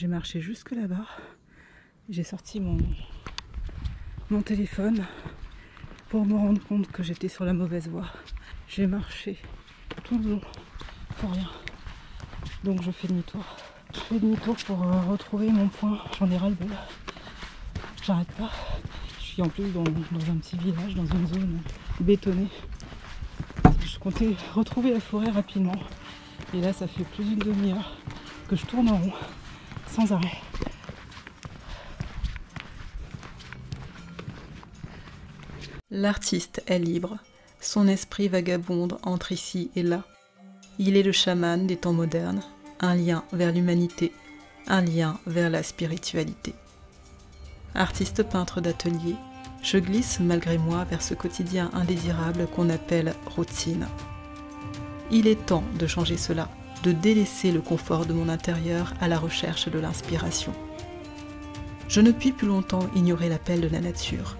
J'ai marché jusque là-bas. J'ai sorti mon téléphone pour me rendre compte que j'étais sur la mauvaise voie. J'ai marché tout le long pour rien. Donc je fais demi-tour. Je fais demi-tour pour retrouver mon point. J'en ai ras-le-bol. J'arrête pas. Je suis en plus dans un petit village, dans une zone bétonnée. Je comptais retrouver la forêt rapidement. Et là, ça fait plus d'une demi-heure que je tourne en rond, sans arrêt. L'artiste est libre. Son esprit vagabonde entre ici et là. Il est le chaman des temps modernes, un lien vers l'humanité, un lien vers la spiritualité. Artiste peintre d'atelier, je glisse malgré moi vers ce quotidien indésirable qu'on appelle routine. Il est temps de changer cela, de délaisser le confort de mon intérieur à la recherche de l'inspiration. Je ne puis plus longtemps ignorer l'appel de la nature.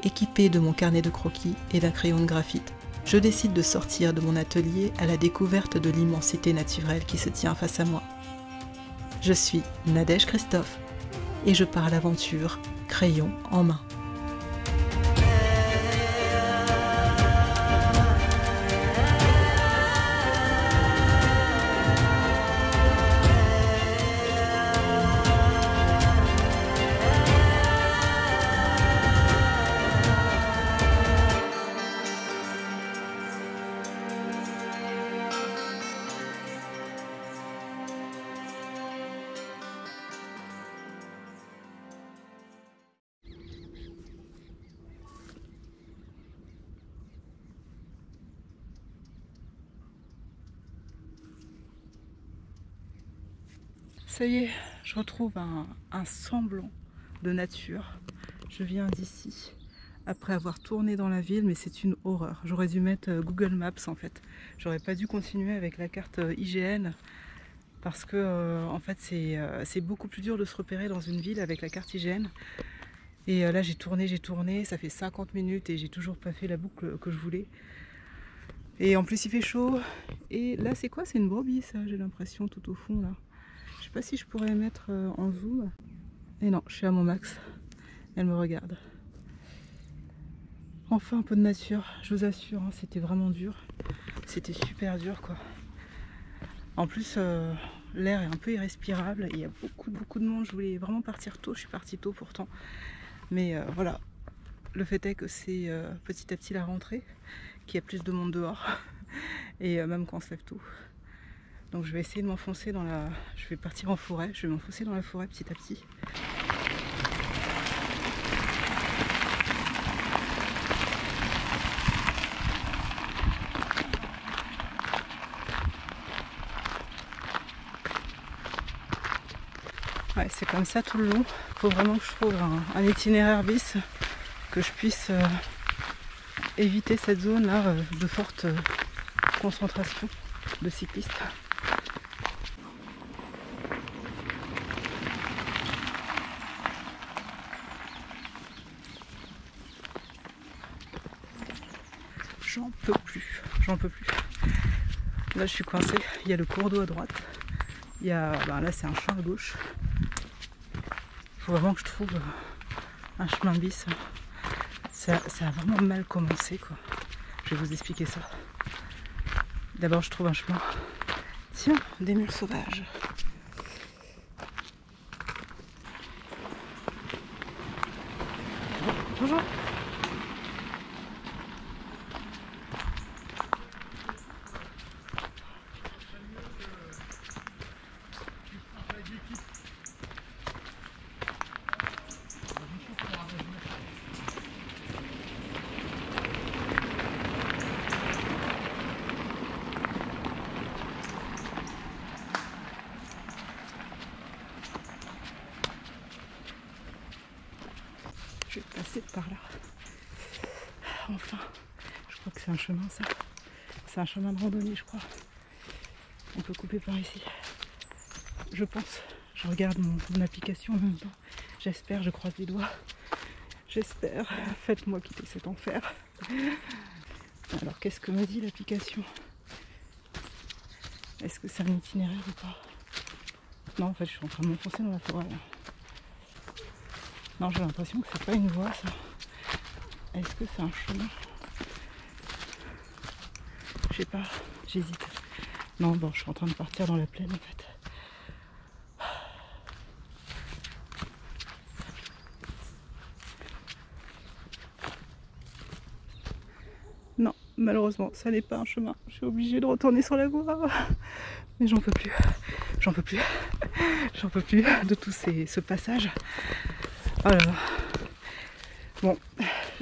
Équipé de mon carnet de croquis et d'un crayon de graphite, je décide de sortir de mon atelier à la découverte de l'immensité naturelle qui se tient face à moi. Je suis Nadège Christophe et je pars à l'aventure, crayon en main. Ça y est, je retrouve un semblant de nature. Je viens d'ici, après avoir tourné dans la ville, mais c'est une horreur. J'aurais dû mettre Google Maps en fait. J'aurais pas dû continuer avec la carte IGN, parce que en fait c'est beaucoup plus dur de se repérer dans une ville avec la carte IGN. Et là j'ai tourné, ça fait 50 minutes et j'ai toujours pas fait la boucle que je voulais. Et en plus il fait chaud. Et là c'est quoi? C'est une brebis ça, j'ai l'impression, tout au fond là. Je sais pas si je pourrais mettre en zoom. Et non, je suis à mon max. Elle me regarde. Enfin un peu de nature, je vous assure, hein, c'était vraiment dur. C'était super dur quoi. En plus l'air est un peu irrespirable. Il y a beaucoup de monde. Je voulais vraiment partir tôt. Je suis partie tôt pourtant. Mais voilà. Le fait est que c'est petit à petit la rentrée, qu'il y a plus de monde dehors. Et même quand on se lève tôt. Donc je vais essayer de m'enfoncer dans la... Je vais partir en forêt, je vais m'enfoncer dans la forêt petit à petit. Ouais, c'est comme ça tout le long. Il faut vraiment que je trouve un itinéraire bis, que je puisse éviter cette zone là de forte concentration de cyclistes. J'en peux plus, j'en peux plus. Là je suis coincée, il y a le cours d'eau à droite, il y a, là c'est un champ à gauche. Il faut vraiment que je trouve un chemin bis. Ça a vraiment mal commencé quoi. Je vais vous expliquer ça. D'abord je trouve un chemin. Tiens, des mules sauvages. Bonjour. Je vais passer par là. Enfin, je crois que c'est un chemin ça. C'est un chemin de randonnée je crois. On peut couper par ici. Je pense. Je regarde mon application en même temps. J'espère, je croise les doigts. J'espère. Faites-moi quitter cet enfer. Alors qu'est-ce que me dit l'application? Est-ce que c'est un itinéraire ou pas? Non, en fait, je suis en train de m'enfoncer dans la forêt. Là. Non, j'ai l'impression que c'est pas une voie, ça. Est-ce que c'est un chemin? Je sais pas, j'hésite. Non, bon, je suis en train de partir dans la plaine, en fait. Non, malheureusement, ça n'est pas un chemin. Je suis obligée de retourner sur la voie. Mais j'en peux plus. J'en peux plus. J'en peux plus de tout ce passage. Oh là là. Bon,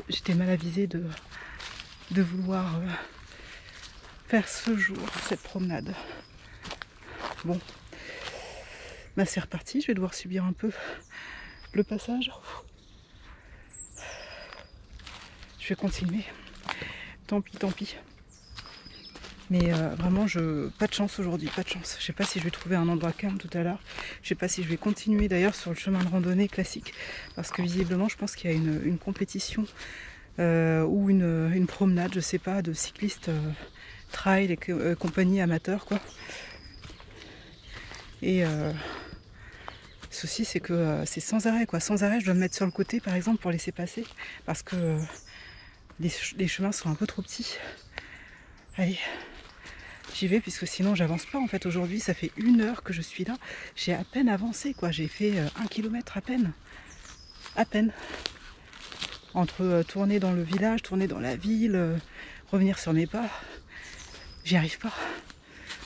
j'étais mal avisée de vouloir faire ce jour, cette promenade. Bon, bah c'est reparti. Je vais devoir subir un peu le passage. Je vais continuer. Tant pis, tant pis. Mais vraiment, pas de chance aujourd'hui, pas de chance. Je sais pas si je vais trouver un endroit calme tout à l'heure. Je sais pas si je vais continuer d'ailleurs sur le chemin de randonnée classique. Parce que visiblement, je pense qu'il y a une compétition ou une promenade, je sais pas, de cyclistes trail et compagnie amateurs, quoi. Et ceci, c'est que c'est sans arrêt, quoi. Sans arrêt, je dois me mettre sur le côté, par exemple, pour laisser passer. Parce que les chemins sont un peu trop petits. Allez. J'y vais puisque sinon j'avance pas en fait. Aujourd'hui ça fait 1 heure que je suis là. J'ai à peine avancé quoi. J'ai fait 1 kilomètre à peine. À peine. Entre tourner dans le village, tourner dans la ville, revenir sur mes pas. J'y arrive pas.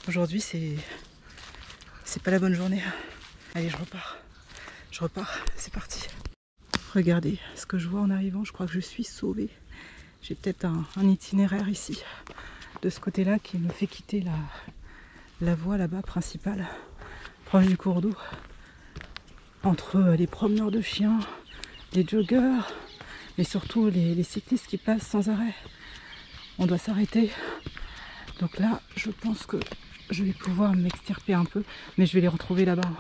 Aujourd'hui c'est pas la bonne journée. Allez je repars. Je repars. C'est parti. Regardez ce que je vois en arrivant. Je crois que je suis sauvée. J'ai peut-être un itinéraire ici. De ce côté-là qui me fait quitter la voie là-bas principale, proche du cours d'eau, entre les promeneurs de chiens, les joggers, mais surtout les cyclistes qui passent sans arrêt. On doit s'arrêter. Donc là, je pense que je vais pouvoir m'extirper un peu, mais je vais les retrouver là-bas.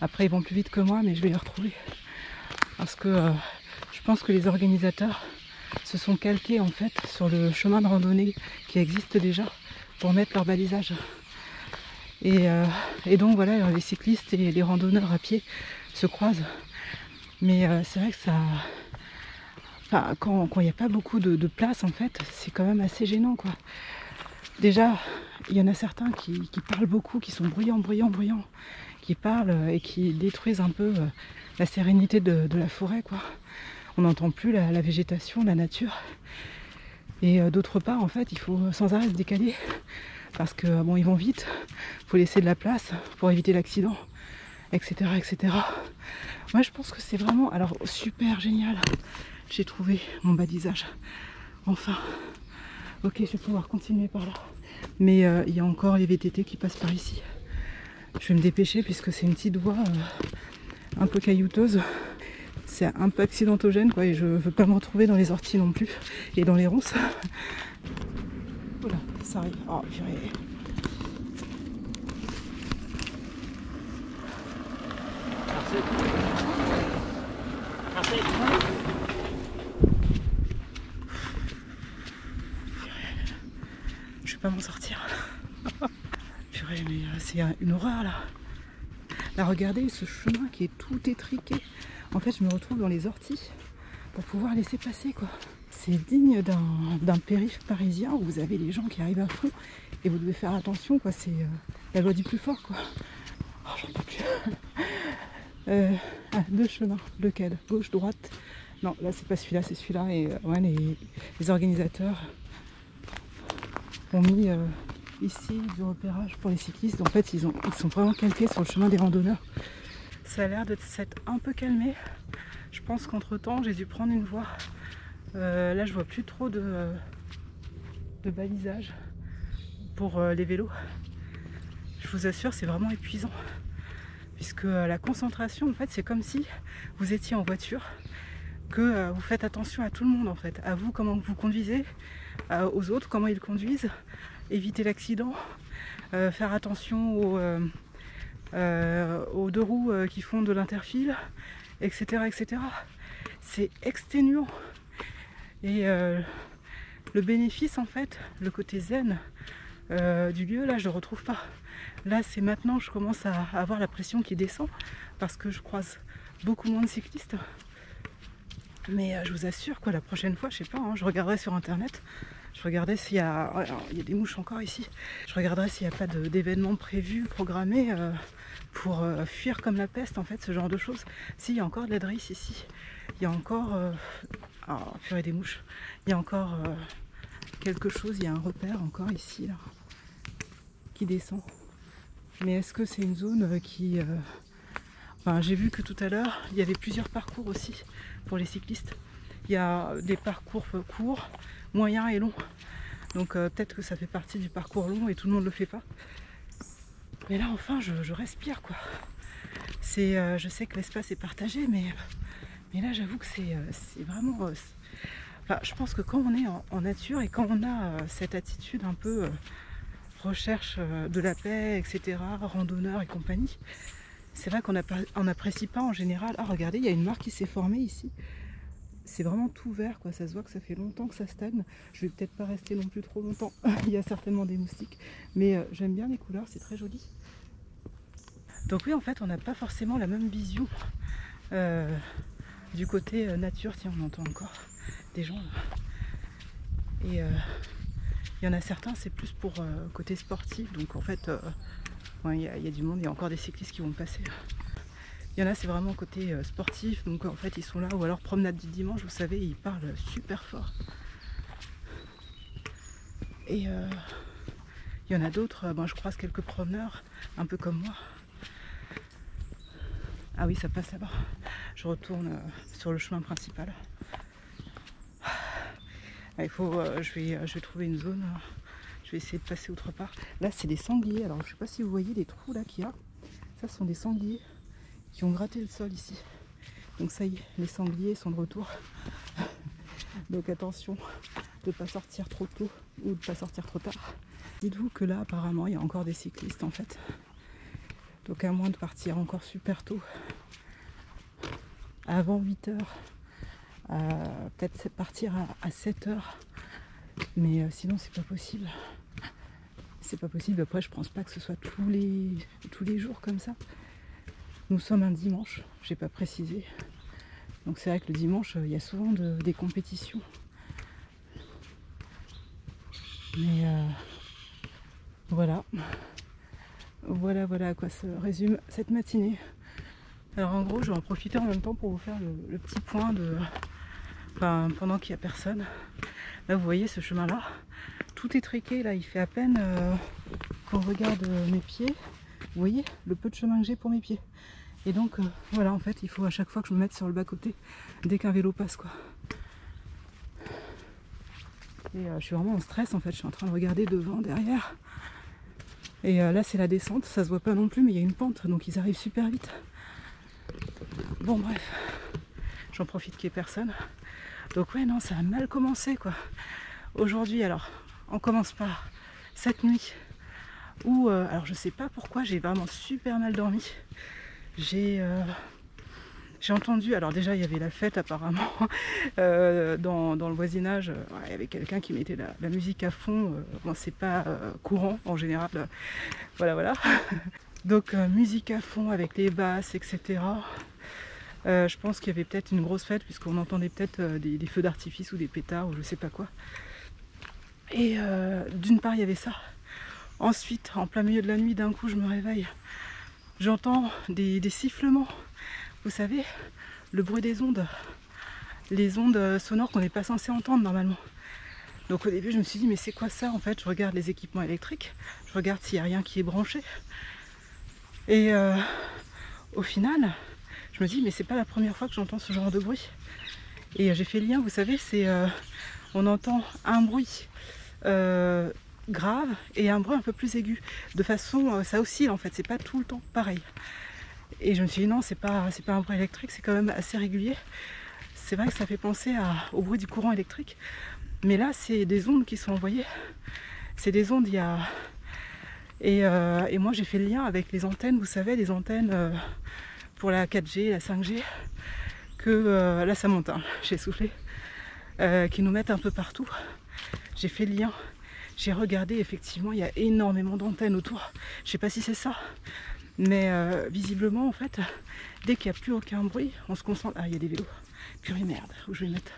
Après, ils vont plus vite que moi, mais je vais les retrouver. Parce que je pense que les organisateurs se sont calqués en fait sur le chemin de randonnée qui existe déjà pour mettre leur balisage. Et donc voilà, les cyclistes et les randonneurs à pied se croisent. Mais c'est vrai que ça... Enfin, quand il n'y a pas beaucoup de place en fait, c'est quand même assez gênant quoi. Déjà, il y en a certains qui parlent beaucoup, qui sont bruyants, qui parlent et qui détruisent un peu la sérénité de la forêt quoi. On n'entend plus la végétation, la nature. Et d'autre part, en fait, il faut sans arrêt se décaler. Parce que, bon, ils vont vite. Il faut laisser de la place pour éviter l'accident, etc., etc. Moi, je pense que c'est vraiment, alors, super génial. J'ai trouvé mon balisage. Enfin. Ok, je vais pouvoir continuer par là. Mais il y a encore les VTT qui passent par ici. Je vais me dépêcher puisque c'est une petite voie un peu caillouteuse. C'est un peu accidentogène quoi et je veux pas me retrouver dans les orties non plus et dans les ronces. Voilà, ça arrive. Oh purée. Merci. Je vais pas m'en sortir. Purée mais c'est une horreur là. Là regardez ce chemin qui est tout étriqué. En fait, je me retrouve dans les orties pour pouvoir laisser passer quoi. C'est digne d'un périph' parisien où vous avez les gens qui arrivent à fond et vous devez faire attention quoi. C'est la loi du plus fort quoi. Oh, j'en peux plus. 2 chemins, lequel? Gauche, droite? Non, là c'est pas celui-là, c'est celui-là. Et ouais, les organisateurs ont mis ici du repérage pour les cyclistes. En fait, ils sont vraiment calqués sur le chemin des randonneurs. Ça a l'air de s'être un peu calmé. Je pense qu'entre temps j'ai dû prendre une voie. Là je vois plus trop de balisage pour les vélos. Je vous assure c'est vraiment épuisant. Puisque la concentration en fait c'est comme si vous étiez en voiture. Que vous faites attention à tout le monde en fait. À vous comment vous conduisez, aux autres comment ils conduisent. Éviter l'accident. Faire attention aux 2 roues qui font de l'interfile, etc. etc. C'est exténuant. Et le bénéfice en fait, le côté zen du lieu, là je ne retrouve pas. Là c'est maintenant que je commence à avoir la pression qui descend parce que je croise beaucoup moins de cyclistes. Mais je vous assure quoi, la prochaine fois, je sais pas, hein, je regarderai sur internet, je regarderai s'il y a... Alors, il y a des mouches encore ici. Je regarderai s'il n'y a pas d'événements prévus, programmés pour fuir comme la peste en fait, ce genre de choses. Si, il y a encore de la drisse ici. Il y a encore... Alors, fuir des mouches. Il y a encore quelque chose, il y a un repère encore ici, là, qui descend. Mais est-ce que c'est une zone qui... Enfin, j'ai vu que tout à l'heure, il y avait plusieurs parcours aussi pour les cyclistes. Il y a des parcours courts, moyens et longs. Donc peut-être que ça fait partie du parcours long et tout le monde ne le fait pas. Mais là, enfin, je respire, quoi. Je sais que l'espace est partagé, mais là, j'avoue que c'est vraiment... Enfin, je pense que quand on est en nature et quand on a cette attitude un peu recherche de la paix, etc., randonneur et compagnie, c'est vrai qu'on n'apprécie pas en général. Ah, regardez, il y a une marque qui s'est formée ici. C'est vraiment tout vert, quoi. Ça se voit que ça fait longtemps que ça stagne. Je vais peut-être pas rester non plus trop longtemps. Il y a certainement des moustiques. Mais j'aime bien les couleurs, c'est très joli. Donc oui, en fait, on n'a pas forcément la même vision du côté nature. Tiens, on entend encore des gens là. Et il y en a certains, c'est plus pour côté sportif. Donc en fait... il y a du monde, il y a encore des cyclistes qui vont passer. Il y en a, c'est vraiment côté sportif, donc en fait ils sont là, ou alors promenade du dimanche, vous savez, ils parlent super fort. Et il y en a d'autres, je croise quelques promeneurs, un peu comme moi. Ah oui, ça passe là-bas. Je retourne sur le chemin principal. Je vais trouver une zone. Je vais essayer de passer autre part. Là, c'est des sangliers. Alors, je ne sais pas si vous voyez les trous là qu'il y a. Ça, ce sont des sangliers qui ont gratté le sol ici. Donc ça y est, les sangliers sont de retour. Donc attention de ne pas sortir trop tôt ou de ne pas sortir trop tard. Dites-vous que là, apparemment, il y a encore des cyclistes en fait. Donc à moins de partir encore super tôt, avant 8 h, peut-être partir à 7 h. Mais sinon, c'est pas possible. C'est pas possible. Après, je pense pas que ce soit tous les jours comme ça. Nous sommes un dimanche, j'ai pas précisé. Donc c'est vrai que le dimanche, il y a souvent des compétitions. Mais voilà. Voilà à quoi se résume cette matinée. Alors en gros, je vais en profiter en même temps pour vous faire le petit point pendant qu'il n'y a personne. Là, vous voyez ce chemin-là. Tout est triqué, là, il fait à peine, quand on regarde mes pieds, vous voyez le peu de chemin que j'ai pour mes pieds. Et donc, voilà, en fait, il faut à chaque fois que je me mette sur le bas-côté, dès qu'un vélo passe, quoi. Et je suis vraiment en stress, en fait, je suis en train de regarder devant, derrière. Et là, c'est la descente, ça se voit pas non plus, mais il y a une pente, donc ils arrivent super vite. Bon, bref, j'en profite qu'il n'y ait personne. Donc ouais, non, ça a mal commencé, quoi. Aujourd'hui, alors, on commence par cette nuit où, alors je sais pas pourquoi, j'ai vraiment super mal dormi. J'ai entendu, alors déjà il y avait la fête apparemment, dans le voisinage, il y avait quelqu'un qui mettait la musique à fond, bon c'est pas courant en général, voilà. Donc musique à fond avec les basses, etc. Je pense qu'il y avait peut-être une grosse fête puisqu'on entendait peut-être des feux d'artifice ou des pétards ou je sais pas quoi. Et d'une part il y avait ça. Ensuite, en plein milieu de la nuit, d'un coup je me réveille. J'entends des sifflements. Vous savez, le bruit des ondes. Les ondes sonores qu'on n'est pas censé entendre normalement. Donc au début je me suis dit mais c'est quoi ça en fait? Je regarde les équipements électriques, je regarde s'il n'y a rien qui est branché. Et au final, je me dis mais c'est pas la première fois que j'entends ce genre de bruit. Et j'ai fait le lien, vous savez, c'est on entend un bruit grave et un bruit un peu plus aigu. De façon, ça oscille en fait, c'est pas tout le temps pareil. Et je me suis dit non, c'est pas un bruit électrique, c'est quand même assez régulier. C'est vrai que ça fait penser au bruit du courant électrique. Mais là, c'est des ondes qui sont envoyées. C'est des ondes, et moi j'ai fait le lien avec les antennes, vous savez, les antennes pour la 4G, la 5G, que là ça monte, hein, j'ai soufflé, qui nous mettent un peu partout. J'ai fait le lien. j'ai regardé, effectivement, il y a énormément d'antennes autour. Je sais pas si c'est ça, mais visiblement, en fait, dès qu'il n'y a plus aucun bruit, on se concentre. Ah, il y a des vélos. Purée merde, où je vais mettre.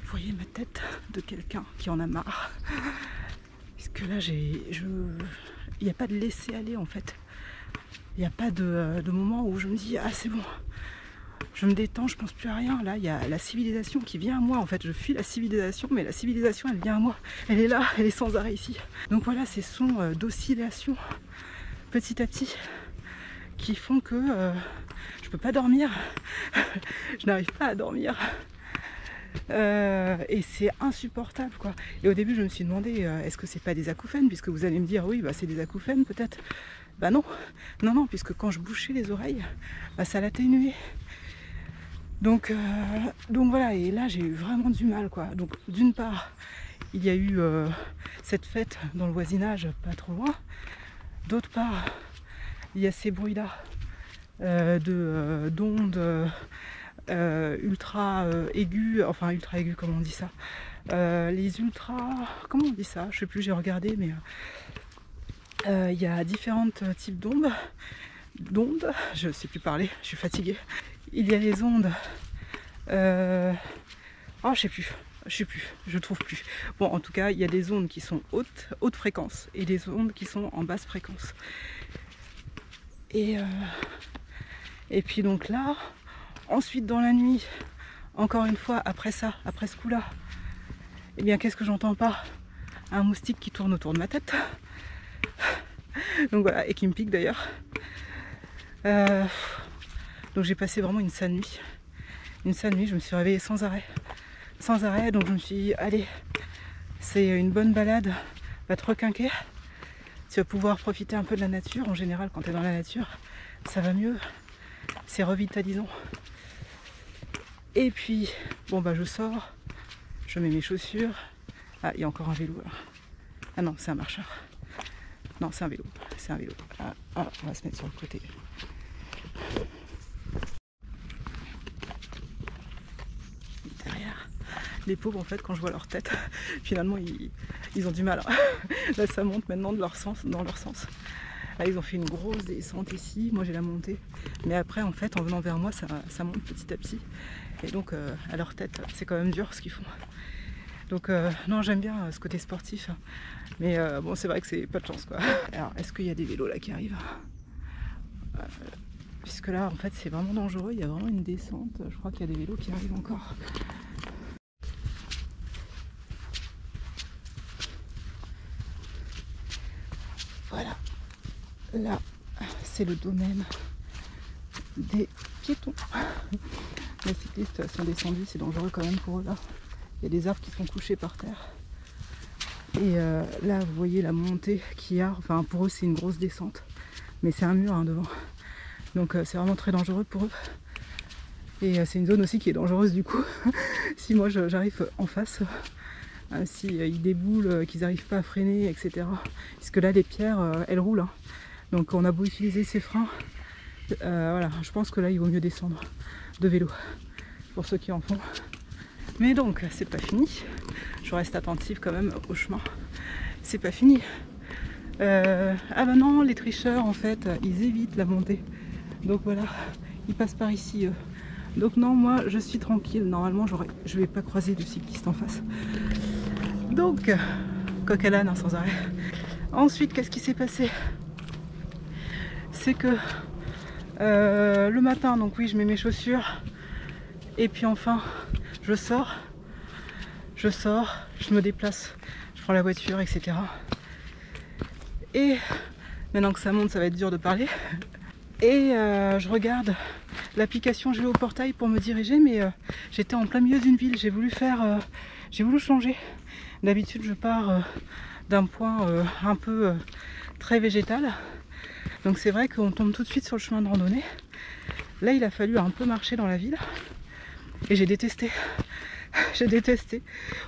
Vous voyez ma tête de quelqu'un qui en a marre. Puisque là, il n'y a pas de laisser aller en fait. Il n'y a pas de moment où je me dis ah c'est bon, je me détends, je pense plus à rien. Là, il y a la civilisation qui vient à moi. En fait, je fuis la civilisation, mais la civilisation, elle vient à moi. Elle est là, elle est sans arrêt ici. Donc voilà, ces sons d'oscillation petit à petit qui font que je peux pas dormir. Je n'arrive pas à dormir. Et c'est insupportable quoi. Et au début je me suis demandé est-ce que c'est pas des acouphènes, puisque vous allez me dire oui bah c'est des acouphènes peut-être. Bah non, non, puisque quand je bouchais les oreilles, bah ça l'atténuait. Donc voilà, et là j'ai eu vraiment du mal quoi. Donc d'une part, il y a eu cette fête dans le voisinage pas trop loin. D'autre part, il y a ces bruits-là d'ondes ultra aigus, enfin ultra aigus, comment on dit ça, les ultra, comment on dit ça, je sais plus, j'ai regardé, mais il y a différents types d'ondes, je sais plus parler, je suis fatiguée. Il y a les ondes, oh je sais plus, je trouve plus. Bon, en tout cas, il y a des ondes qui sont haute fréquence et des ondes qui sont en basse fréquence. Et puis donc là, ensuite dans la nuit, encore une fois, après ça, après ce coup-là, eh bien qu'est-ce que j'entends pas? Un moustique qui tourne autour de ma tête. Donc voilà, et qui me pique d'ailleurs. Donc j'ai passé vraiment une sale nuit. Une sale nuit, je me suis réveillée sans arrêt. Sans arrêt, donc je me suis dit, allez, c'est une bonne balade, va te requinquer. Tu vas pouvoir profiter un peu de la nature. En général, quand tu es dans la nature, ça va mieux. C'est revitalisant. Et puis, bon bah je sors, je mets mes chaussures. Ah, il y a encore un vélo là. Ah non, c'est un marcheur. Non, c'est un vélo. C'est un vélo. Ah, on va se mettre sur le côté. Derrière, les pauvres en fait, quand je vois leur tête, finalement ils ont du mal. Là, ça monte maintenant dans leur sens. Là, ils ont fait une grosse descente ici. Moi, j'ai la montée. Mais après, en fait, en venant vers moi, ça monte petit à petit. Et donc, à leur tête, c'est quand même dur ce qu'ils font. Donc, non, j'aime bien ce côté sportif. Mais bon, c'est vrai que c'est pas de chance, quoi. Alors, est-ce qu'il y a des vélos là qui arrivent? Puisque là, en fait, c'est vraiment dangereux. Il y a vraiment une descente. Je crois qu'il y a des vélos qui arrivent encore. Voilà. Là, c'est le domaine des piétons. Les cyclistes sont descendus, c'est dangereux quand même pour eux là. Il y a des arbres qui sont couchés par terre. Et là, vous voyez la montée qu'il y a. Enfin, pour eux, c'est une grosse descente. Mais c'est un mur devant. Donc c'est vraiment très dangereux pour eux. Et c'est une zone aussi qui est dangereuse du coup. Si moi j'arrive en face, si ils déboulent, qu'ils n'arrivent pas à freiner, etc. Puisque là, les pierres, elles roulent. Hein. Donc on a beau utiliser ses freins, voilà, je pense que là il vaut mieux descendre de vélo pour ceux qui en font. Mais donc c'est pas fini, je reste attentive quand même au chemin. C'est pas fini. Ah bah non, les tricheurs en fait, ils évitent la montée. Donc voilà, ils passent par ici. Donc non, moi je suis tranquille. Normalement je vais pas croiser de cyclistes en face. Donc, coq à l'âne hein, sans arrêt. Ensuite, qu'est-ce qui s'est passé? C'est que le matin, donc oui, je mets mes chaussures et puis enfin, je sors, je me déplace, je prends la voiture, etc. Et maintenant que ça monte, ça va être dur de parler. Et je regarde l'application Géoportail pour me diriger, mais j'étais en plein milieu d'une ville, j'ai voulu changer. D'habitude, je pars d'un point un peu très végétal. Donc c'est vrai qu'on tombe tout de suite sur le chemin de randonnée. Là, il a fallu un peu marcher dans la ville. Et j'ai détesté. J'ai détesté.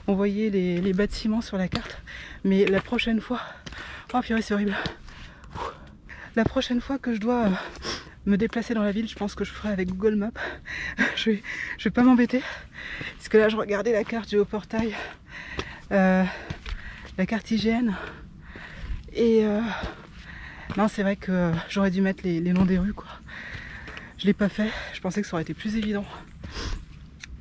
On voyait les bâtiments sur la carte. Mais la prochaine fois... Oh purée, c'est horrible. La prochaine fois que je dois me déplacer dans la ville, je pense que je ferai avec Google Maps. Je vais pas m'embêter. Parce que là, je regardais la carte Géoportail. La carte IGN. Et... non, c'est vrai que j'aurais dû mettre les noms des rues, quoi. Je l'ai pas fait. Je pensais que ça aurait été plus évident.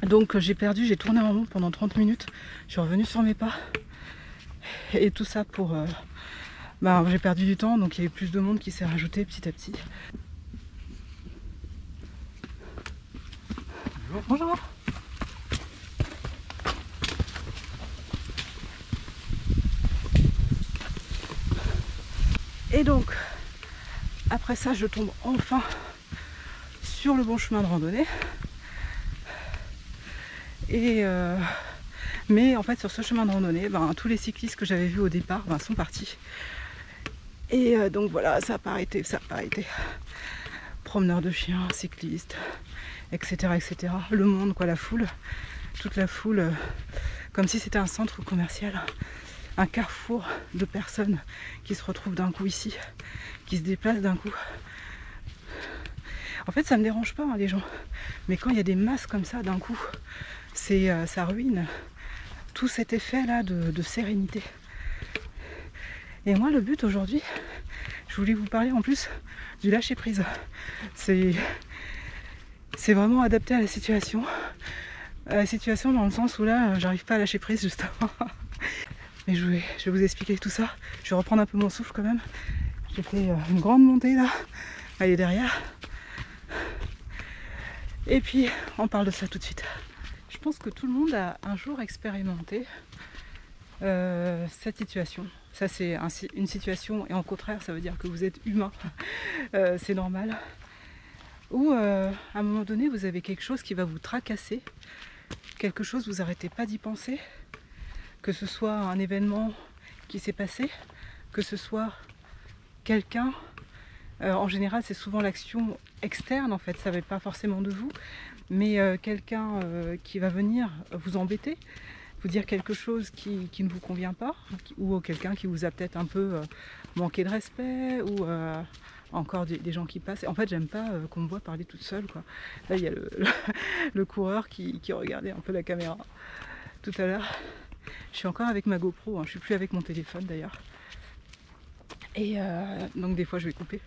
Donc j'ai tourné en rond pendant 30 minutes. Je suis revenue sur mes pas. Et tout ça pour... j'ai perdu du temps, donc il y a eu plus de monde qui s'est rajouté petit à petit. Bonjour. Et donc, après ça, je tombe enfin sur le bon chemin de randonnée. Mais en fait, sur ce chemin de randonnée, tous les cyclistes que j'avais vus au départ sont partis. Et donc voilà, ça n'a pas arrêté. Promeneurs de chiens, cyclistes, etc., etc. Le monde, quoi, la foule. Toute la foule, comme si c'était un centre commercial. Un carrefour de personnes qui se retrouvent d'un coup ici, qui se déplacent d'un coup. En fait, ça me dérange pas, les gens. Mais quand il y a des masses comme ça d'un coup, ça ruine tout cet effet-là de sérénité. Et moi, le but aujourd'hui, je voulais vous parler en plus du lâcher-prise. C'est vraiment adapté à la situation. À la situation dans le sens où là, j'arrive pas à lâcher prise justement. Mais je vais vous expliquer tout ça. Je vais reprendre un peu mon souffle quand même. J'ai fait une grande montée là. Elle est derrière. Et puis, on parle de ça tout de suite. Je pense que tout le monde a un jour expérimenté cette situation. Ça, c'est une situation, et en contraire, ça veut dire que vous êtes humain. C'est normal. Ou à un moment donné, vous avez quelque chose qui va vous tracasser. Quelque chose, vous n'arrêtez pas d'y penser. Que ce soit un événement qui s'est passé, que ce soit quelqu'un. En général, c'est souvent l'action externe, en fait, ça ne va pas forcément de vous, mais quelqu'un qui va venir vous embêter, vous dire quelque chose qui ne vous convient pas, ou quelqu'un qui vous a peut-être un peu manqué de respect, ou encore des gens qui passent. En fait, j'aime pas qu'on me voit parler toute seule, quoi. Là, il y a le coureur qui regardait un peu la caméra tout à l'heure. Je suis encore avec ma GoPro, je suis plus avec mon téléphone d'ailleurs. Et donc des fois je vais couper.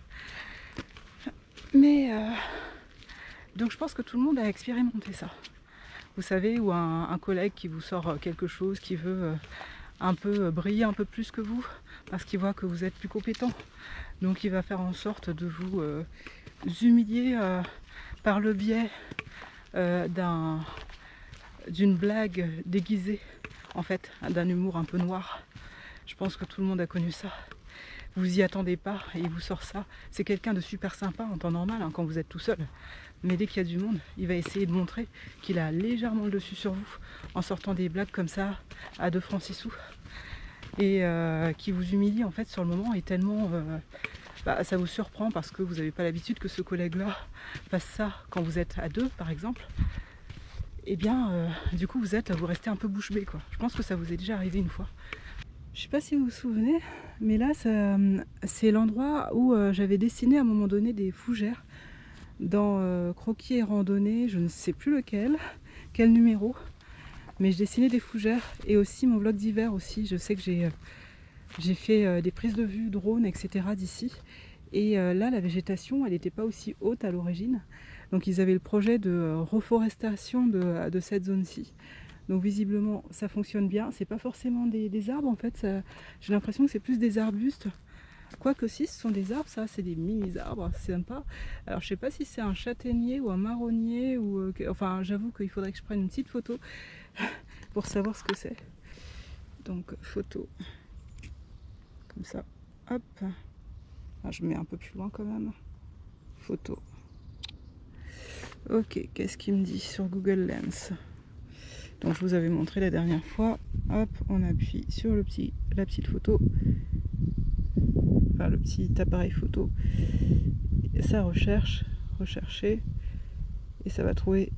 Mais donc je pense que tout le monde a expérimenté ça. Vous savez, ou un collègue qui vous sort quelque chose, qui veut un peu briller un peu plus que vous, parce qu'il voit que vous êtes plus compétent. Donc il va faire en sorte de vous humilier par le biais d'une blague déguisée, en fait, d'un humour un peu noir. Je pense que tout le monde a connu ça. Vous y attendez pas et il vous sort ça. C'est quelqu'un de super sympa en temps normal, quand vous êtes tout seul. Mais dès qu'il y a du monde, il va essayer de montrer qu'il a légèrement le dessus sur vous en sortant des blagues comme ça à 2 francs 6 sous. Et qui vous humilie en fait sur le moment, et tellement ça vous surprend parce que vous n'avez pas l'habitude que ce collègue-là fasse ça quand vous êtes à 2 par exemple. Et bien du coup vous restez un peu bouche bée, quoi. Je pense que ça vous est déjà arrivé une fois. Je sais pas si vous vous souvenez, mais là c'est l'endroit où j'avais dessiné à un moment donné des fougères dans Croquis et Randonnée, je ne sais plus quel numéro, mais je dessinais des fougères, et aussi mon vlog d'hiver aussi. Je sais que j'ai fait des prises de vue drone, etc. d'ici, et là la végétation elle n'était pas aussi haute à l'origine, donc ils avaient le projet de reforestation de cette zone-ci. Donc visiblement ça fonctionne bien. C'est pas forcément des arbres en fait, j'ai l'impression que c'est plus des arbustes. Quoique si, ce sont des arbres, ça c'est des mini-arbres, c'est sympa. Alors je sais pas si c'est un châtaignier ou un marronnier, ou enfin j'avoue qu'il faudrait que je prenne une petite photo pour savoir ce que c'est. Donc photo, comme ça, hop. Ah, je mets un peu plus loin quand même. Photo. Ok, qu'est-ce qu'il me dit sur Google Lens? Donc je vous avais montré la dernière fois, hop, on appuie sur la petite photo, enfin le petit appareil photo, et ça rechercher, et ça va trouver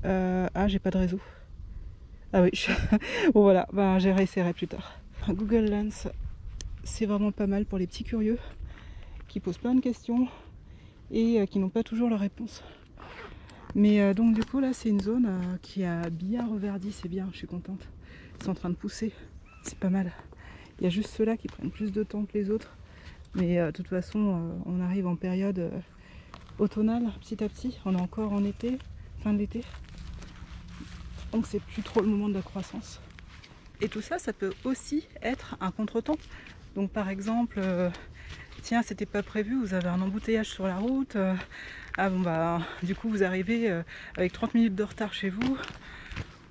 Ah, j'ai pas de réseau. Ah oui, bon voilà, ben, j'ai réessayerai plus tard. Google Lens, c'est vraiment pas mal pour les petits curieux qui posent plein de questions et qui n'ont pas toujours la réponse. Mais donc du coup là c'est une zone qui a bien reverdi, c'est bien, je suis contente. Ils sont en train de pousser, c'est pas mal. Il y a juste ceux-là qui prennent plus de temps que les autres. Mais de toute façon on arrive en période automnale petit à petit. On est encore en été, fin de l'été. Donc c'est plus trop le moment de la croissance. Et tout ça, ça peut aussi être un contretemps. Donc par exemple, tiens, c'était pas prévu, vous avez un embouteillage sur la route. Ah bon bah du coup vous arrivez avec 30 minutes de retard chez vous.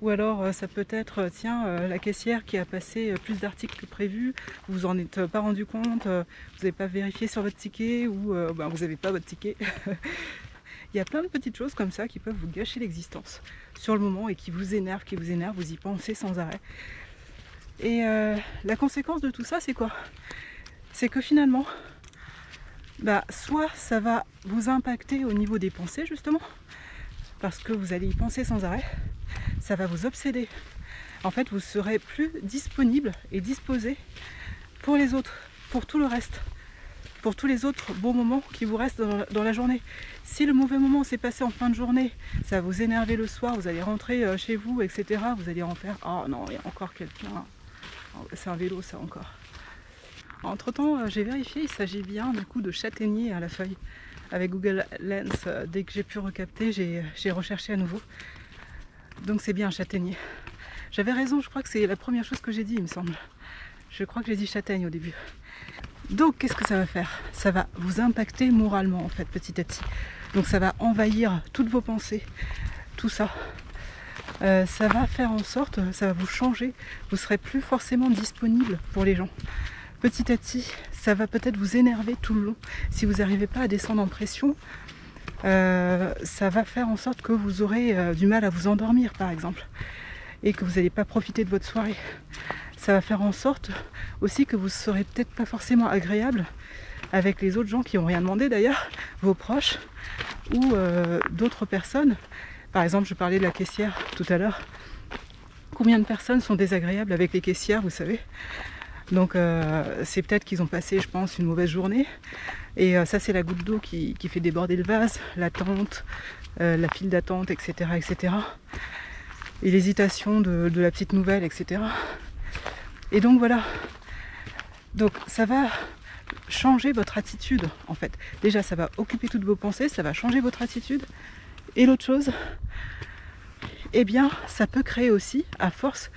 Ou alors ça peut être, tiens, la caissière qui a passé plus d'articles que prévu, vous vous en êtes pas rendu compte, vous n'avez pas vérifié sur votre ticket ou bah, vous n'avez pas votre ticket. Il y a plein de petites choses comme ça qui peuvent vous gâcher l'existence sur le moment et qui vous énervent, vous y pensez sans arrêt. Et la conséquence de tout ça, c'est quoi? C'est que finalement, bah, soit ça va vous impacter au niveau des pensées justement, parce que vous allez y penser sans arrêt, ça va vous obséder. En fait, vous serez plus disponible et disposé pour les autres, pour tout le reste, pour tous les autres beaux moments qui vous restent dans la journée. Si le mauvais moment s'est passé en fin de journée, ça va vous énerver le soir, vous allez rentrer chez vous, etc. Vous allez en faire « Oh non, il y a encore quelqu'un, c'est un vélo ça encore ». Entre temps, j'ai vérifié, il s'agit bien du coup de châtaignier à la feuille. Avec Google Lens, dès que j'ai pu recapter, j'ai recherché à nouveau. Donc c'est bien châtaignier. J'avais raison, je crois que c'est la première chose que j'ai dit, il me semble. Je crois que j'ai dit châtaigne au début. Donc qu'est-ce que ça va faire? Ça va vous impacter moralement en fait, petit à petit. Donc ça va envahir toutes vos pensées, tout ça. Ça va faire en sorte, ça va vous changer. Vous ne serez plus forcément disponible pour les gens. Petit à petit, ça va peut-être vous énerver tout le long. Si vous n'arrivez pas à descendre en pression, ça va faire en sorte que vous aurez du mal à vous endormir par exemple. Et que vous n'allez pas profiter de votre soirée. Ça va faire en sorte aussi que vous ne serez peut-être pas forcément agréable avec les autres gens qui n'ont rien demandé d'ailleurs, vos proches ou d'autres personnes. Par exemple, je parlais de la caissière tout à l'heure. Combien de personnes sont désagréables avec les caissières, vous savez? Donc c'est peut-être qu'ils ont passé, je pense, une mauvaise journée. Et ça, c'est la goutte d'eau qui fait déborder le vase, l'attente, la file d'attente, etc., etc. Et l'hésitation de la petite nouvelle, etc. Et donc voilà. Donc ça va changer votre attitude en fait. Déjà ça va occuper toutes vos pensées, ça va changer votre attitude. Et l'autre chose, eh bien ça peut créer aussi, à force,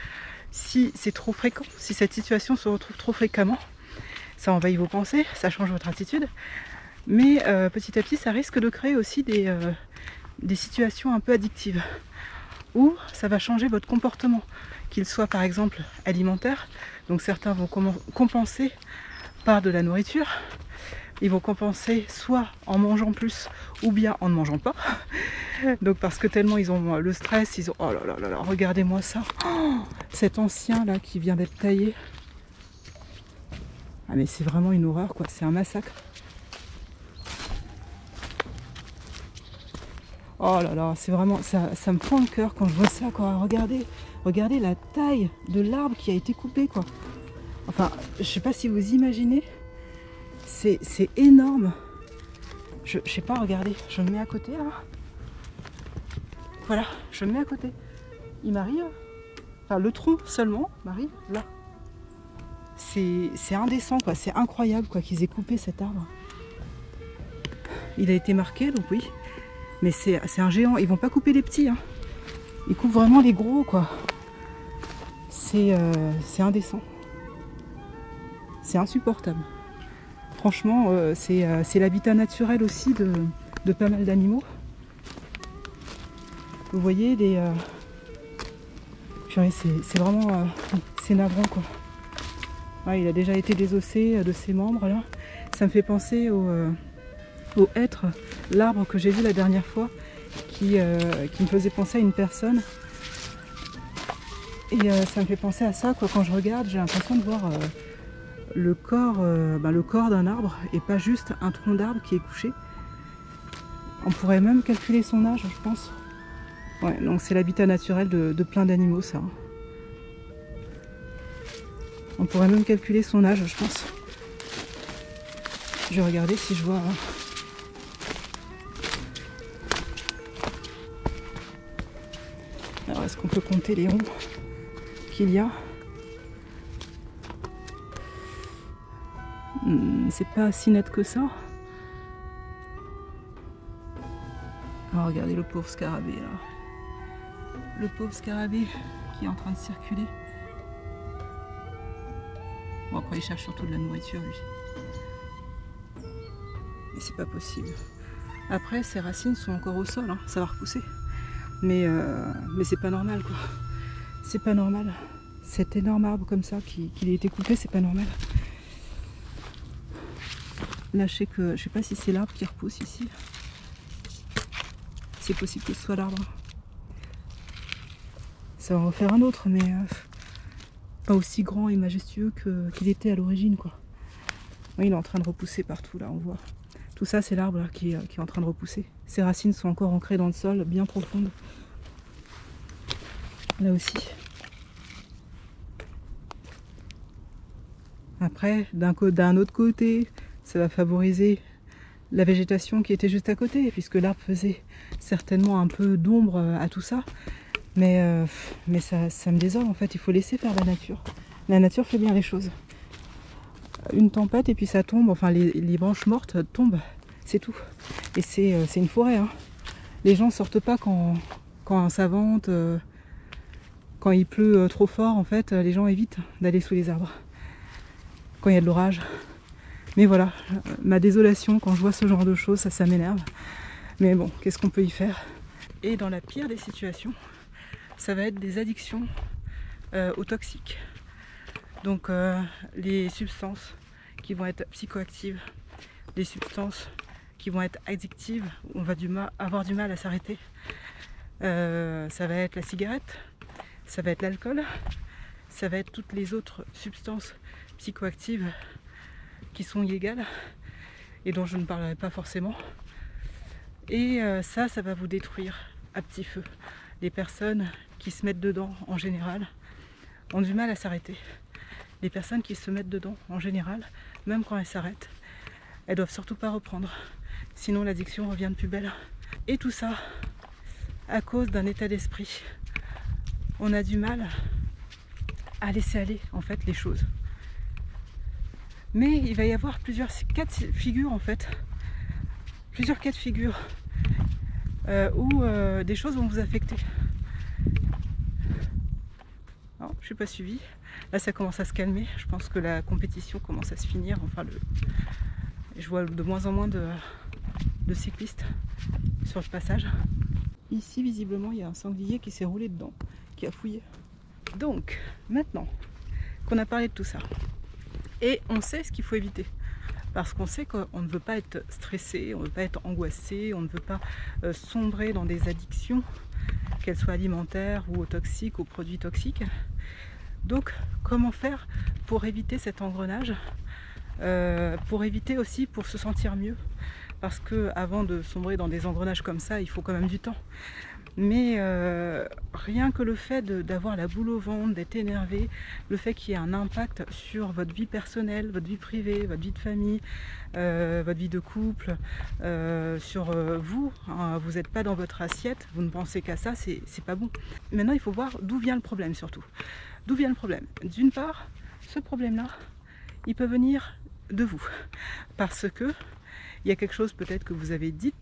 si c'est trop fréquent, si cette situation se retrouve trop fréquemment, ça envahit vos pensées, ça change votre attitude. Mais petit à petit ça risque de créer aussi des situations un peu addictives. Où ça va changer votre comportement, qu'il soit par exemple alimentaire. Donc certains vont compenser par de la nourriture. Ils vont compenser soit en mangeant plus ou bien en ne mangeant pas. Donc parce que tellement ils ont le stress, ils ont... Oh là là là là, regardez-moi ça. Oh, cet ancien là qui vient d'être taillé. Ah mais c'est vraiment une horreur quoi, c'est un massacre. Oh là là, c'est vraiment, ça me prend le cœur quand je vois ça, quoi. Regardez la taille de l'arbre qui a été coupé, quoi. Enfin, je sais pas si vous imaginez, c'est énorme. Je sais pas, regardez, je me mets à côté, là. Voilà, je me mets à côté. Il m'arrive, enfin le tronc seulement m'arrive là. C'est indécent, quoi. C'est incroyable, quoi, qu'ils aient coupé cet arbre. Il a été marqué, donc oui. Mais c'est un géant, ils vont pas couper les petits, hein. Ils coupent vraiment les gros quoi. C'est indécent. C'est insupportable. Franchement, c'est l'habitat naturel aussi de pas mal d'animaux. Vous voyez, c'est vraiment c'est navrant quoi. Ouais, il a déjà été désossé de ses membres là. Ça me fait penser au hêtre, l'arbre que j'ai vu la dernière fois, qui me faisait penser à une personne. Et ça me fait penser à ça quoi. Quand je regarde, j'ai l'impression de voir le corps d'un arbre et pas juste un tronc d'arbre qui est couché. On pourrait même calculer son âge, je pense. Ouais, donc c'est l'habitat naturel de plein d'animaux, ça. On pourrait même calculer son âge, je pense. Je vais regarder si je vois... Alors, est-ce qu'on peut compter les ronds qu'il y a? C'est pas si net que ça. Alors, regardez le pauvre scarabée, là. Le pauvre scarabée qui est en train de circuler. Bon, après, il cherche surtout de la nourriture, lui. Mais c'est pas possible. Après, ses racines sont encore au sol, hein, ça va repousser. Mais c'est pas normal, quoi. C'est pas normal. Cet énorme arbre comme ça, qu'il ait été coupé, c'est pas normal. Là, je sais pas si c'est l'arbre qui repousse ici. C'est possible que ce soit l'arbre. Ça va en refaire un autre, mais pas aussi grand et majestueux qu'il était à l'origine, quoi. Oui, il est en train de repousser partout, là, on voit. Tout ça, c'est l'arbre qui est en train de repousser. Ses racines sont encore ancrées dans le sol, bien profondes. Là aussi. Après, d'un autre côté, ça va favoriser la végétation qui était juste à côté, puisque l'arbre faisait certainement un peu d'ombre à tout ça. Mais ça me désole, en fait. Il faut laisser faire la nature. La nature fait bien les choses. Une tempête et puis ça tombe, enfin les branches mortes tombent, c'est tout. Et c'est une forêt, hein. Les gens sortent pas quand ça vente, quand il pleut trop fort, en fait, les gens évitent d'aller sous les arbres. Quand il y a de l'orage. Mais voilà, ma désolation quand je vois ce genre de choses, ça m'énerve. Mais bon, qu'est-ce qu'on peut y faire? Et dans la pire des situations, ça va être des addictions aux toxiques. Donc les substances qui vont être psychoactives, les substances qui vont être addictives, où on va avoir du mal à s'arrêter. Ça va être la cigarette, ça va être l'alcool, ça va être toutes les autres substances psychoactives qui sont illégales et dont je ne parlerai pas forcément. Et ça va vous détruire à petit feu. Les personnes qui se mettent dedans, en général, ont du mal à s'arrêter. Les personnes qui se mettent dedans, en général, même quand elles s'arrêtent, elles doivent surtout pas reprendre. Sinon l'addiction revient de plus belle. Et tout ça à cause d'un état d'esprit. On a du mal à laisser aller, en fait, les choses. Mais il va y avoir plusieurs cas de figure, en fait. Plusieurs cas de figure où des choses vont vous affecter. Alors, je ne suis pas suivie. Là, ça commence à se calmer. Je pense que la compétition commence à se finir. Enfin, je vois de moins en moins de cyclistes sur le passage. Ici, visiblement, il y a un sanglier qui s'est roulé dedans, qui a fouillé. Donc, maintenant qu'on a parlé de tout ça, et on sait ce qu'il faut éviter, parce qu'on sait qu'on ne veut pas être stressé, on ne veut pas être angoissé, on ne veut pas sombrer dans des addictions, qu'elles soient alimentaires ou aux toxiques, aux produits toxiques. Donc, comment faire pour éviter cet engrenage, pour éviter aussi, pour se sentir mieux, parce que avant de sombrer dans des engrenages comme ça, il faut quand même du temps. Mais rien que le fait d'avoir la boule au ventre, d'être énervé, le fait qu'il y ait un impact sur votre vie personnelle, votre vie privée, votre vie de famille, votre vie de couple, sur vous, hein, vous n'êtes pas dans votre assiette, vous ne pensez qu'à ça, c'est pas bon. Maintenant, il faut voir d'où vient le problème surtout. D'où vient le problème? D'une part, ce problème-là, il peut venir de vous, parce que il y a quelque chose peut-être que vous avez dit,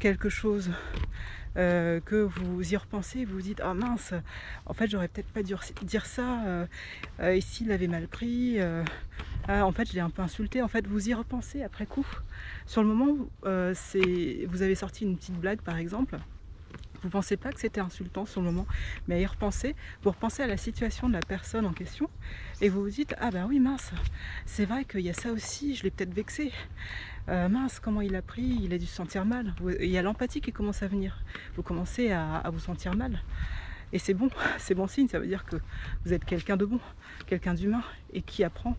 quelque chose que vous y repensez, vous vous dites « Ah mince, en fait j'aurais peut-être pas dû dire ça, ici il l'avait mal pris, en fait je l'ai un peu insulté », en fait vous y repensez après coup. Sur le moment, vous avez sorti une petite blague par exemple, vous ne pensez pas que c'était insultant sur le moment, mais à y repenser, vous repensez à la situation de la personne en question et vous vous dites « Ah ben oui mince, c'est vrai qu'il y a ça aussi, je l'ai peut-être vexé. Mince, comment il a pris, il a dû se sentir mal. » Il y a l'empathie qui commence à venir. Vous commencez à vous sentir mal. Et c'est bon signe, ça veut dire que vous êtes quelqu'un de bon, quelqu'un d'humain et qui apprend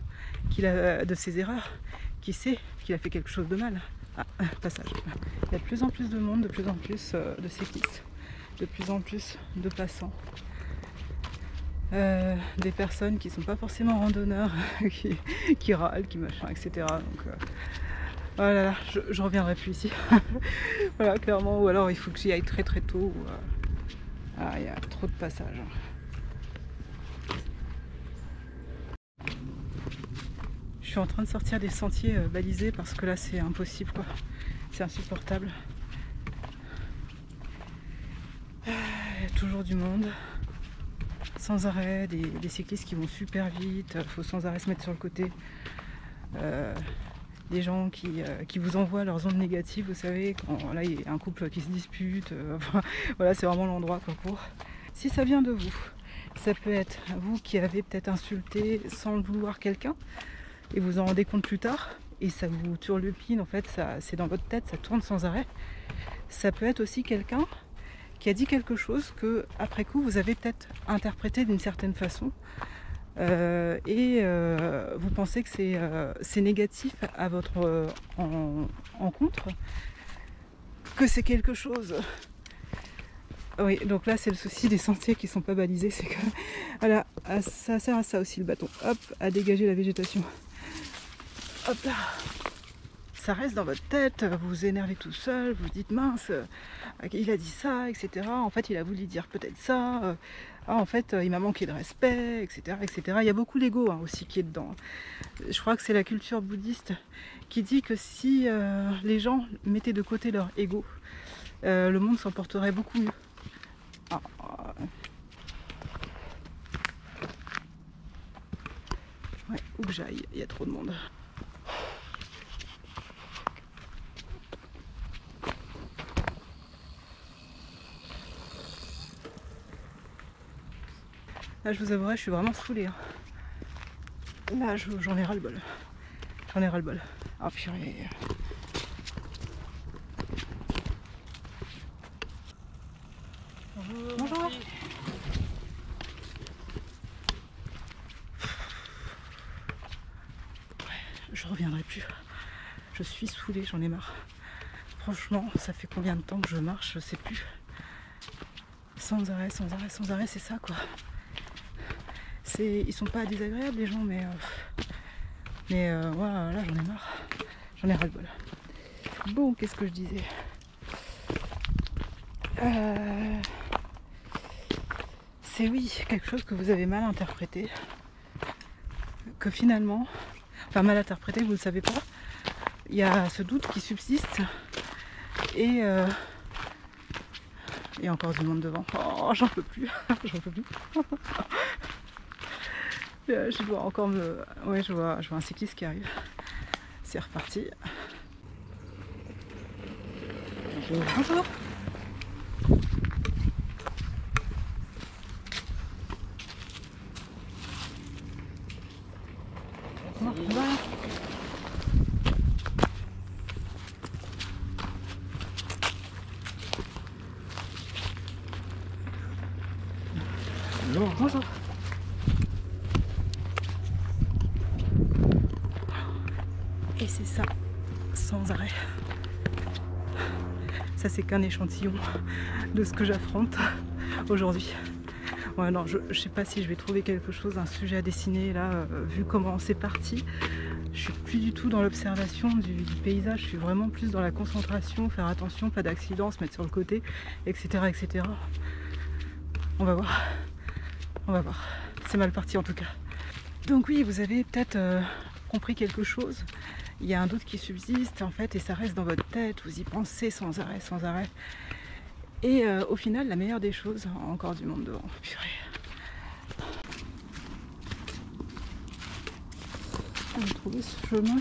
de ses erreurs, qui sait qu'il a fait quelque chose de mal. Ah, passage. Il y a de plus en plus de monde, de plus en plus de cyclistes. de plus en plus de passants. Des personnes qui sont pas forcément randonneurs, qui râlent, qui machin, etc. Donc voilà, je reviendrai plus ici. Voilà, clairement, ou alors il faut que j'y aille très très tôt. Il y a trop de passages. Je suis en train de sortir des sentiers balisés parce que là c'est impossible quoi. C'est insupportable. Il y a toujours du monde. Sans arrêt, des cyclistes qui vont super vite, il faut sans arrêt se mettre sur le côté. Des gens qui vous envoient leurs ondes négatives, vous savez, quand là il y a un couple qui se dispute, voilà, c'est vraiment l'endroit pour. Si ça vient de vous, ça peut être vous qui avez peut-être insulté sans le vouloir quelqu'un, et vous en rendez compte plus tard, et ça vous turlupine, en fait, c'est dans votre tête, ça tourne sans arrêt. Ça peut être aussi quelqu'un qui a dit quelque chose que, après coup, vous avez peut-être interprété d'une certaine façon, vous pensez que c'est négatif à votre encontre, que c'est quelque chose. Oui, donc là c'est le souci des sentiers qui sont pas balisés, c'est que voilà, ça sert à ça aussi le bâton, hop, à dégager la végétation. Hop là. Ça reste dans votre tête, vous vous énervez tout seul, vous dites mince, il a dit ça, etc. En fait il a voulu dire peut-être ça, en fait il m'a manqué de respect, etc. etc. Il y a beaucoup l'ego aussi qui est dedans. Je crois que c'est la culture bouddhiste qui dit que si les gens mettaient de côté leur ego, le monde s'en porterait beaucoup mieux. Ouais, où que j'aille, il y a trop de monde. Là, je vous avouerai, je suis vraiment saoulée. Là, j'en ai ras le bol. J'en ai ras le bol. Ah, purée. Bonjour. Bonjour. Je reviendrai plus. Je suis saoulée, j'en ai marre. Franchement, ça fait combien de temps que je marche, je sais plus. Sans arrêt, sans arrêt, sans arrêt, c'est ça quoi. Ils sont pas désagréables les gens, mais voilà, là j'en ai marre. J'en ai ras le bol. Bon, qu'est-ce que je disais? C'est oui, quelque chose que vous avez mal interprété. Que finalement, enfin mal interprété, vous ne le savez pas. Il y a ce doute qui subsiste. Et encore du monde devant. Oh, j'en peux plus. J'en peux plus. Je dois encore me... Ouais, je vois un cycliste qui arrive. C'est reparti. Bonjour. Voilà. Bonjour. Et c'est ça, sans arrêt. Ça c'est qu'un échantillon de ce que j'affronte aujourd'hui. Ouais, non, je sais pas si je vais trouver quelque chose, un sujet à dessiner là, vu comment c'est parti. Je suis plus du tout dans l'observation du paysage, je suis vraiment plus dans la concentration, faire attention, pas d'accident, se mettre sur le côté, etc. etc. On va voir. On va voir. C'est mal parti en tout cas. Donc oui, vous avez peut-être compris quelque chose. Il y a un doute qui subsiste en fait et ça reste dans votre tête. Vous y pensez sans arrêt, sans arrêt. Et au final, la meilleure des choses, encore du monde devant. Purée. On a trouvé ce chemin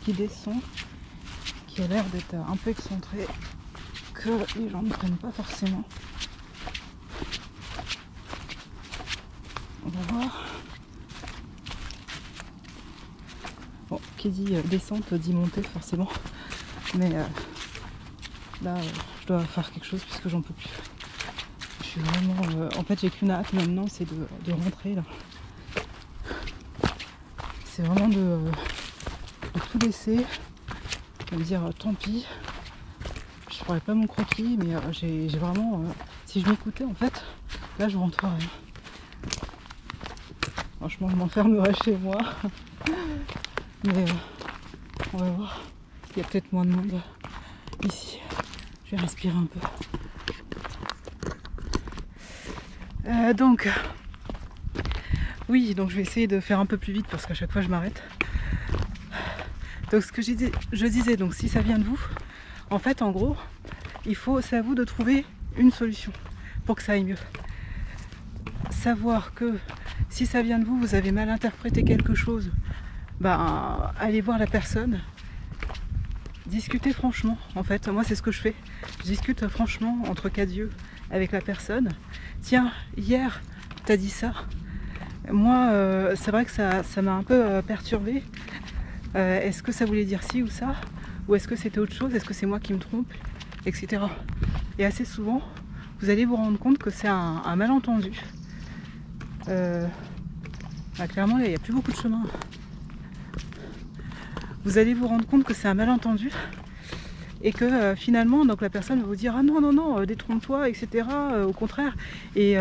qui descend, qui a l'air d'être un peu excentré, que les gens ne prennent pas forcément. On va voir. Bon, qui dit descente dit montée forcément. Mais là, je dois faire quelque chose puisque j'en peux plus. Je suis vraiment... en fait, j'ai qu'une hâte maintenant, c'est de rentrer là. C'est vraiment de tout laisser. De me dire tant pis. Je ferai pas mon croquis, mais j'ai vraiment... si Si je m'écoutais, en fait, là je rentrerais. Franchement, je m'enfermerais chez moi. Mais on va voir. Il y a peut-être moins de monde ici. Je vais respirer un peu. Donc, oui, donc je vais essayer de faire un peu plus vite parce qu'à chaque fois je m'arrête. Donc ce que je disais, donc si ça vient de vous, en fait, en gros, c'est à vous de trouver une solution pour que ça aille mieux. Savoir que si ça vient de vous, vous avez mal interprété quelque chose, ben allez voir la personne, discutez franchement. En fait, moi c'est ce que je fais. Je discute franchement entre quatre yeux avec la personne. Tiens, hier t'as dit ça. Moi, c'est vrai que ça m'a un peu perturbée. Est-ce que ça voulait dire ci ou ça? Ou est-ce que c'était autre chose? Est-ce que c'est moi qui me trompe? Etc. Et assez souvent, vous allez vous rendre compte que c'est un malentendu. Clairement, il n'y a plus beaucoup de chemin. Vous allez vous rendre compte que c'est un malentendu et que finalement, donc la personne va vous dire ah non, non, non, détrompe-toi, etc. Au contraire. Et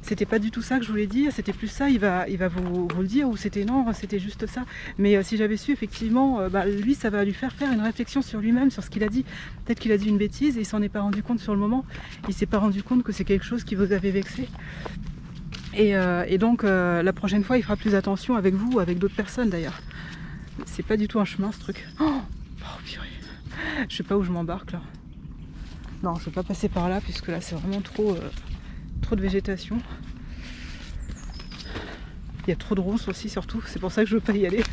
c'était pas du tout ça que je voulais dire, c'était plus ça, il va vous le dire, ou c'était non, c'était juste ça. Mais si j'avais su, effectivement, lui, ça va lui faire une réflexion sur lui-même, sur ce qu'il a dit. Peut-être qu'il a dit une bêtise et il s'en est pas rendu compte sur le moment. Il s'est pas rendu compte que c'est quelque chose qui vous avait vexé. Et donc, la prochaine fois, il fera plus attention avec vous ou avec d'autres personnes d'ailleurs. C'est pas du tout un chemin, ce truc. Oh purée. Je sais pas où je m'embarque là. Non, je vais pas passer par là, puisque là, c'est vraiment trop de végétation. Il y a trop de ronces aussi, surtout. C'est pour ça que je veux pas y aller.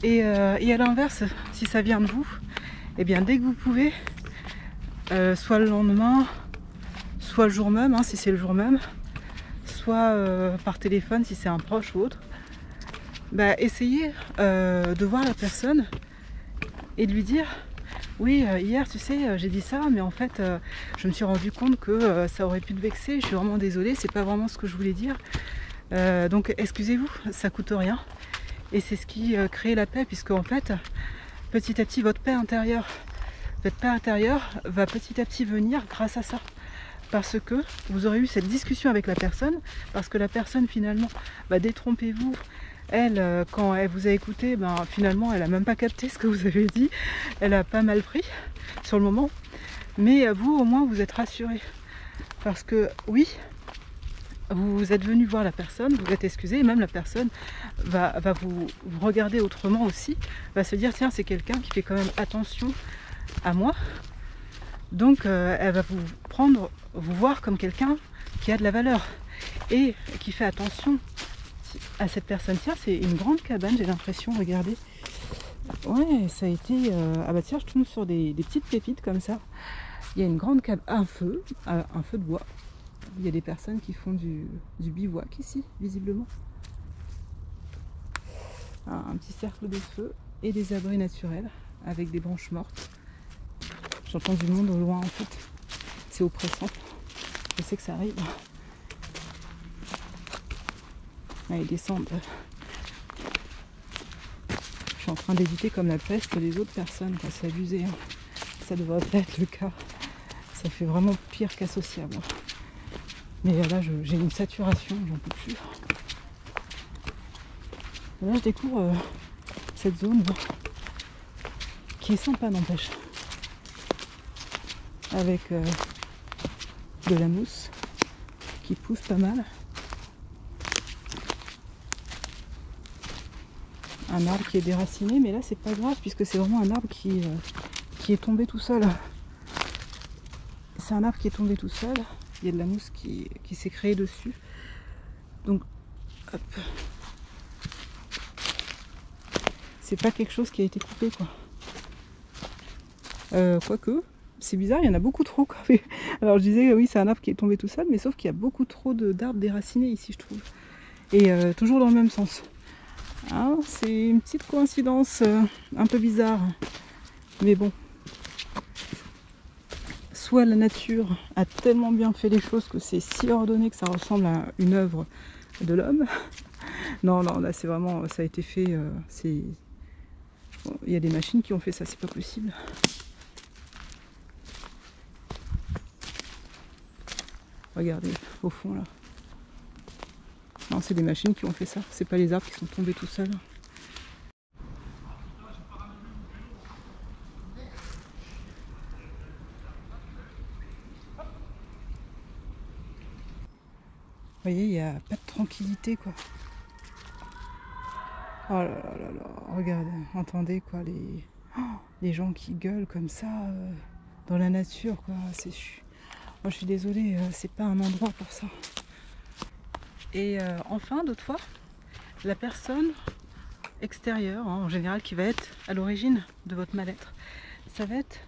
Et à l'inverse, si ça vient de vous, eh bien dès que vous pouvez, soit le lendemain, soit le jour même, hein, si c'est le jour même, soit par téléphone si c'est un proche ou autre, essayez de voir la personne et de lui dire oui, hier tu sais j'ai dit ça, mais en fait je me suis rendu compte que ça aurait pu te vexer, je suis vraiment désolée, c'est pas vraiment ce que je voulais dire, donc excusez-vous, ça coûte rien. Et c'est ce qui crée la paix, puisque en fait petit à petit votre paix intérieure va petit à petit venir grâce à ça, parce que vous aurez eu cette discussion avec la personne, parce que la personne finalement, détrompez-vous, elle, quand elle vous a écouté, finalement elle a même pas capté ce que vous avez dit, elle a pas mal pris sur le moment, mais vous au moins vous êtes rassuré, parce que oui, vous êtes venu voir la personne, vous êtes excusé, et même la personne va vous regarder autrement aussi, va se dire tiens, c'est quelqu'un qui fait quand même attention à moi, donc elle va vous voir comme quelqu'un qui a de la valeur et qui fait attention à cette personne. Tiens, c'est une grande cabane, j'ai l'impression, regardez. Ouais, ça a été... tiens, je tombe sur des petites pépites comme ça. Il y a une grande cabane, un feu de bois. Il y a des personnes qui font du bivouac ici, visiblement. Un petit cercle de feu et des abris naturels avec des branches mortes. J'entends du monde au loin en fait. C'est oppressant. Je sais que ça arrive. Allez, descendre. Je suis en train d'éviter comme la peste les autres personnes, c'est abusé. Hein. Ça devrait pas être le cas. Ça fait vraiment pire qu'associable. Mais là, j'ai une saturation, j'en peux plus. Et là, je découvre cette zone qui est sympa, n'empêche. Avec de la mousse qui pousse pas mal. Un arbre qui est déraciné, mais là c'est pas grave puisque c'est vraiment un arbre qui est tombé tout seul. C'est un arbre qui est tombé tout seul. Il y a de la mousse qui s'est créée dessus. Donc, hop. C'est pas quelque chose qui a été coupé, quoi. Quoique, c'est bizarre, il y en a beaucoup trop, quoi. Alors je disais, oui, c'est un arbre qui est tombé tout seul, mais sauf qu'il y a beaucoup trop d'arbres déracinés ici, je trouve. Et toujours dans le même sens. Hein, c'est une petite coïncidence un peu bizarre. Mais bon. Soit la nature a tellement bien fait les choses que c'est si ordonné que ça ressemble à une œuvre de l'homme. Non, là c'est vraiment, ça a été fait, il y a des machines qui ont fait ça, c'est pas possible. Regardez, au fond là. Non, c'est des machines qui ont fait ça. C'est pas les arbres qui sont tombés tout seuls. Vous voyez, il n'y a pas de tranquillité quoi. Oh là là là là, regardez, entendez quoi, les gens qui gueulent comme ça dans la nature quoi. Moi je suis désolée, c'est pas un endroit pour ça. Et enfin, d'autres fois, la personne extérieure, en général, qui va être à l'origine de votre mal-être, ça va être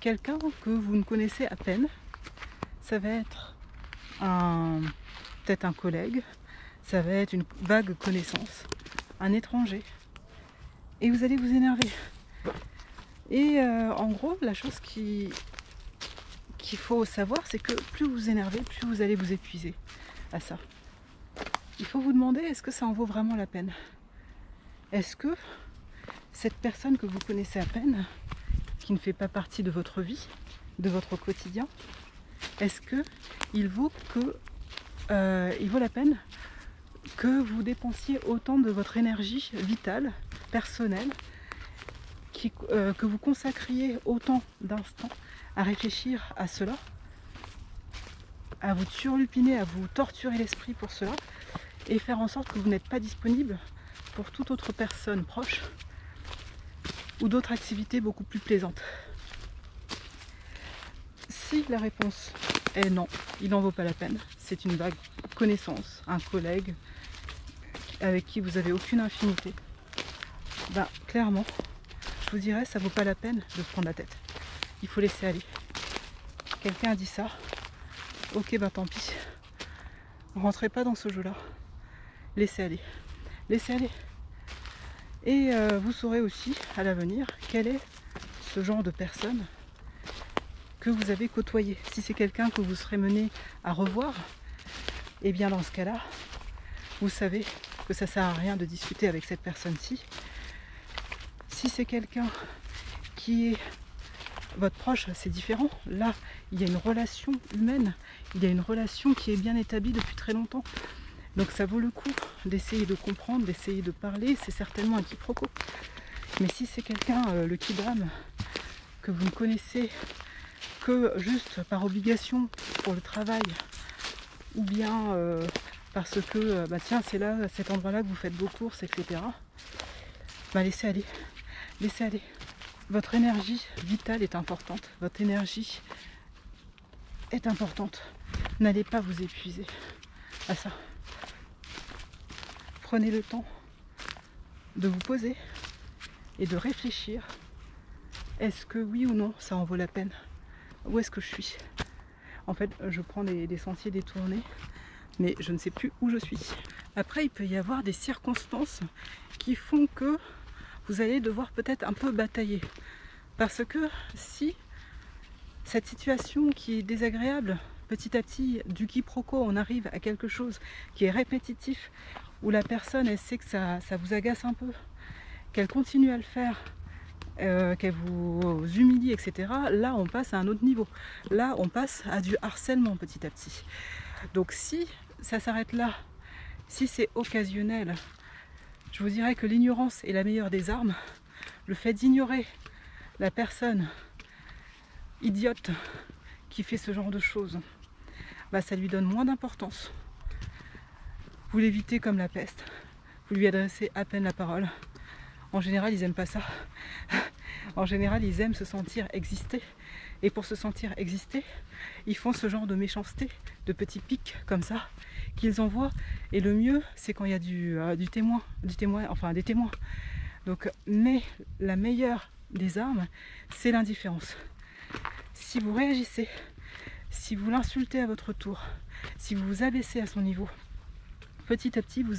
quelqu'un que vous ne connaissez à peine. Ça va être peut-être un collègue, ça va être une vague connaissance, un étranger. Et vous allez vous énerver. Et en gros, la chose qu'il faut savoir, c'est que plus vous vous énervez, plus vous allez vous épuiser à ça. Il faut vous demander, est-ce que ça en vaut vraiment la peine? Est-ce que cette personne que vous connaissez à peine, qui ne fait pas partie de votre vie, de votre quotidien, est-ce qu'il vaut la peine que vous dépensiez autant de votre énergie vitale, personnelle, que vous consacriez autant d'instants à réfléchir à cela, à vous turlupiner, à vous torturer l'esprit pour cela, et faire en sorte que vous n'êtes pas disponible pour toute autre personne proche ou d'autres activités beaucoup plus plaisantes. Si la réponse est non, il n'en vaut pas la peine, c'est une vague connaissance, un collègue avec qui vous n'avez aucune infinité, ben clairement, je vous dirais, ça vaut pas la peine de prendre la tête. Il faut laisser aller. Quelqu'un a dit ça, ok bah tant pis, rentrez pas dans ce jeu-là. Laissez aller. Laissez aller. Et vous saurez aussi à l'avenir quel est ce genre de personne que vous avez côtoyé. Si c'est quelqu'un que vous serez mené à revoir, et bien dans ce cas-là, vous savez que ça ne sert à rien de discuter avec cette personne-ci. Si c'est quelqu'un qui est votre proche, c'est différent. Là, il y a une relation humaine, il y a une relation qui est bien établie depuis très longtemps. Donc ça vaut le coup d'essayer de comprendre, d'essayer de parler, c'est certainement un quiproquo. Mais si c'est quelqu'un, le kidrame, que vous ne connaissez que juste par obligation pour le travail, ou bien parce que tiens c'est là, à cet endroit-là que vous faites vos courses, etc. Laissez aller, laissez aller. Votre énergie vitale est importante, votre énergie est importante. N'allez pas vous épuiser à ça. Prenez le temps de vous poser et de réfléchir. Est-ce que oui ou non ça en vaut la peine? Où est-ce que je suis? En fait, je prends des sentiers détournés, mais je ne sais plus où je suis. Après, il peut y avoir des circonstances qui font que vous allez devoir peut-être un peu batailler. Parce que si cette situation qui est désagréable, petit à petit, du quiproquo, on arrive à quelque chose qui est répétitif, où la personne, elle sait que ça vous agace un peu, qu'elle continue à le faire, qu'elle vous humilie, etc. Là, on passe à un autre niveau. Là, on passe à du harcèlement petit à petit. Donc si ça s'arrête là, si c'est occasionnel, je vous dirais que l'ignorance est la meilleure des armes. Le fait d'ignorer la personne idiote qui fait ce genre de choses, ça lui donne moins d'importance. Vous l'évitez comme la peste. Vous lui adressez à peine la parole. En général, ils n'aiment pas ça. En général, ils aiment se sentir exister. Et pour se sentir exister, ils font ce genre de méchanceté, de petits pics comme ça, qu'ils envoient. Et le mieux, c'est quand il y a des témoins. Donc, mais la meilleure des armes, c'est l'indifférence. Si vous réagissez, si vous l'insultez à votre tour, si vous vous abaissez à son niveau, petit à petit, vous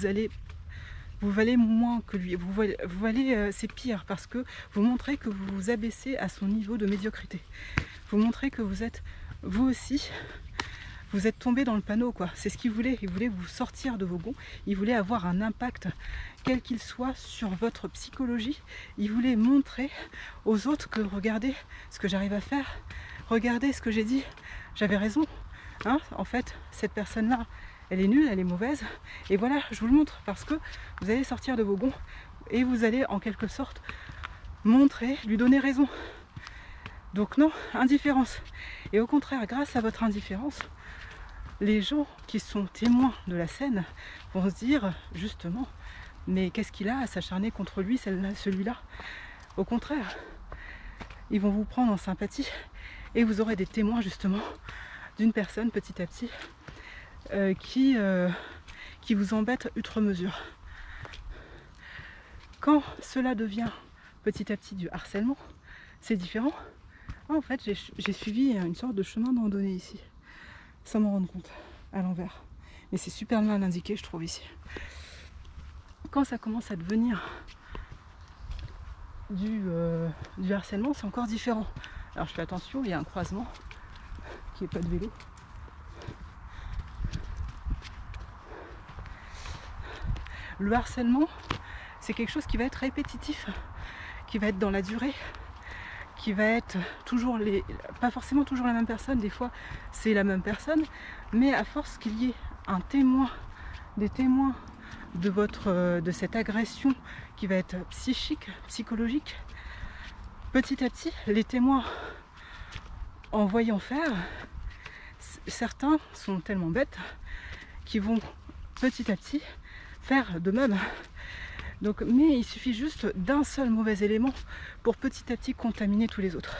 valez moins que lui. C'est pire parce que vous montrez que vous vous abaissez à son niveau de médiocrité. Vous montrez que vous êtes, vous aussi, vous êtes tombé dans le panneau, quoi. C'est ce qu'il voulait. Il voulait vous sortir de vos gonds. Il voulait avoir un impact, quel qu'il soit, sur votre psychologie. Il voulait montrer aux autres que regardez ce que j'arrive à faire. Regardez ce que j'ai dit. J'avais raison. Hein, en fait, cette personne-là, elle est nulle, elle est mauvaise. Et voilà, je vous le montre parce que vous allez sortir de vos gonds et vous allez en quelque sorte montrer, lui donner raison. Donc non, indifférence. Et au contraire, grâce à votre indifférence, les gens qui sont témoins de la scène vont se dire justement, mais qu'est-ce qu'il a à s'acharner contre lui, celui-là? Au contraire, ils vont vous prendre en sympathie et vous aurez des témoins justement d'une personne petit à petit qui vous embête outre mesure. Quand cela devient petit à petit du harcèlement, c'est différent. Ah, en fait, j'ai suivi une sorte de chemin de randonnée ici, sans m'en rendre compte, à l'envers. Mais c'est super mal indiqué, je trouve, ici. Quand ça commence à devenir du harcèlement, c'est encore différent. Alors je fais attention, il y a un croisement qui n'est pas de vélo. Le harcèlement, c'est quelque chose qui va être répétitif, qui va être dans la durée, qui va être toujours pas forcément toujours la même personne, des fois c'est la même personne, mais à force qu'il y ait un témoin, des témoins de cette agression qui va être psychique, psychologique, petit à petit, les témoins en voyant faire, certains sont tellement bêtes qu'ils vont petit à petit faire de même. Donc, mais il suffit juste d'un seul mauvais élément pour petit à petit contaminer tous les autres.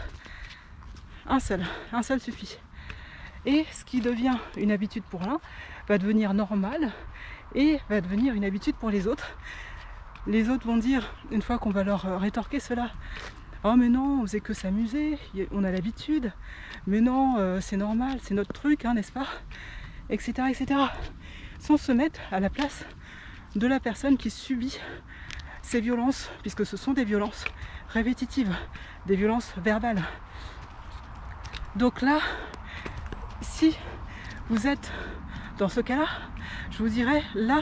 Un seul suffit. Et ce qui devient une habitude pour l'un va devenir normal et va devenir une habitude pour les autres. Les autres vont dire, une fois qu'on va leur rétorquer cela, oh mais non, on faisait que s'amuser, on a l'habitude, mais non, c'est normal, c'est notre truc, hein, n'est-ce pas, etc., etc. Sans se mettre à la place de la personne qui subit ces violences, puisque ce sont des violences répétitives, des violences verbales. Donc là, si vous êtes dans ce cas-là, je vous dirais, là,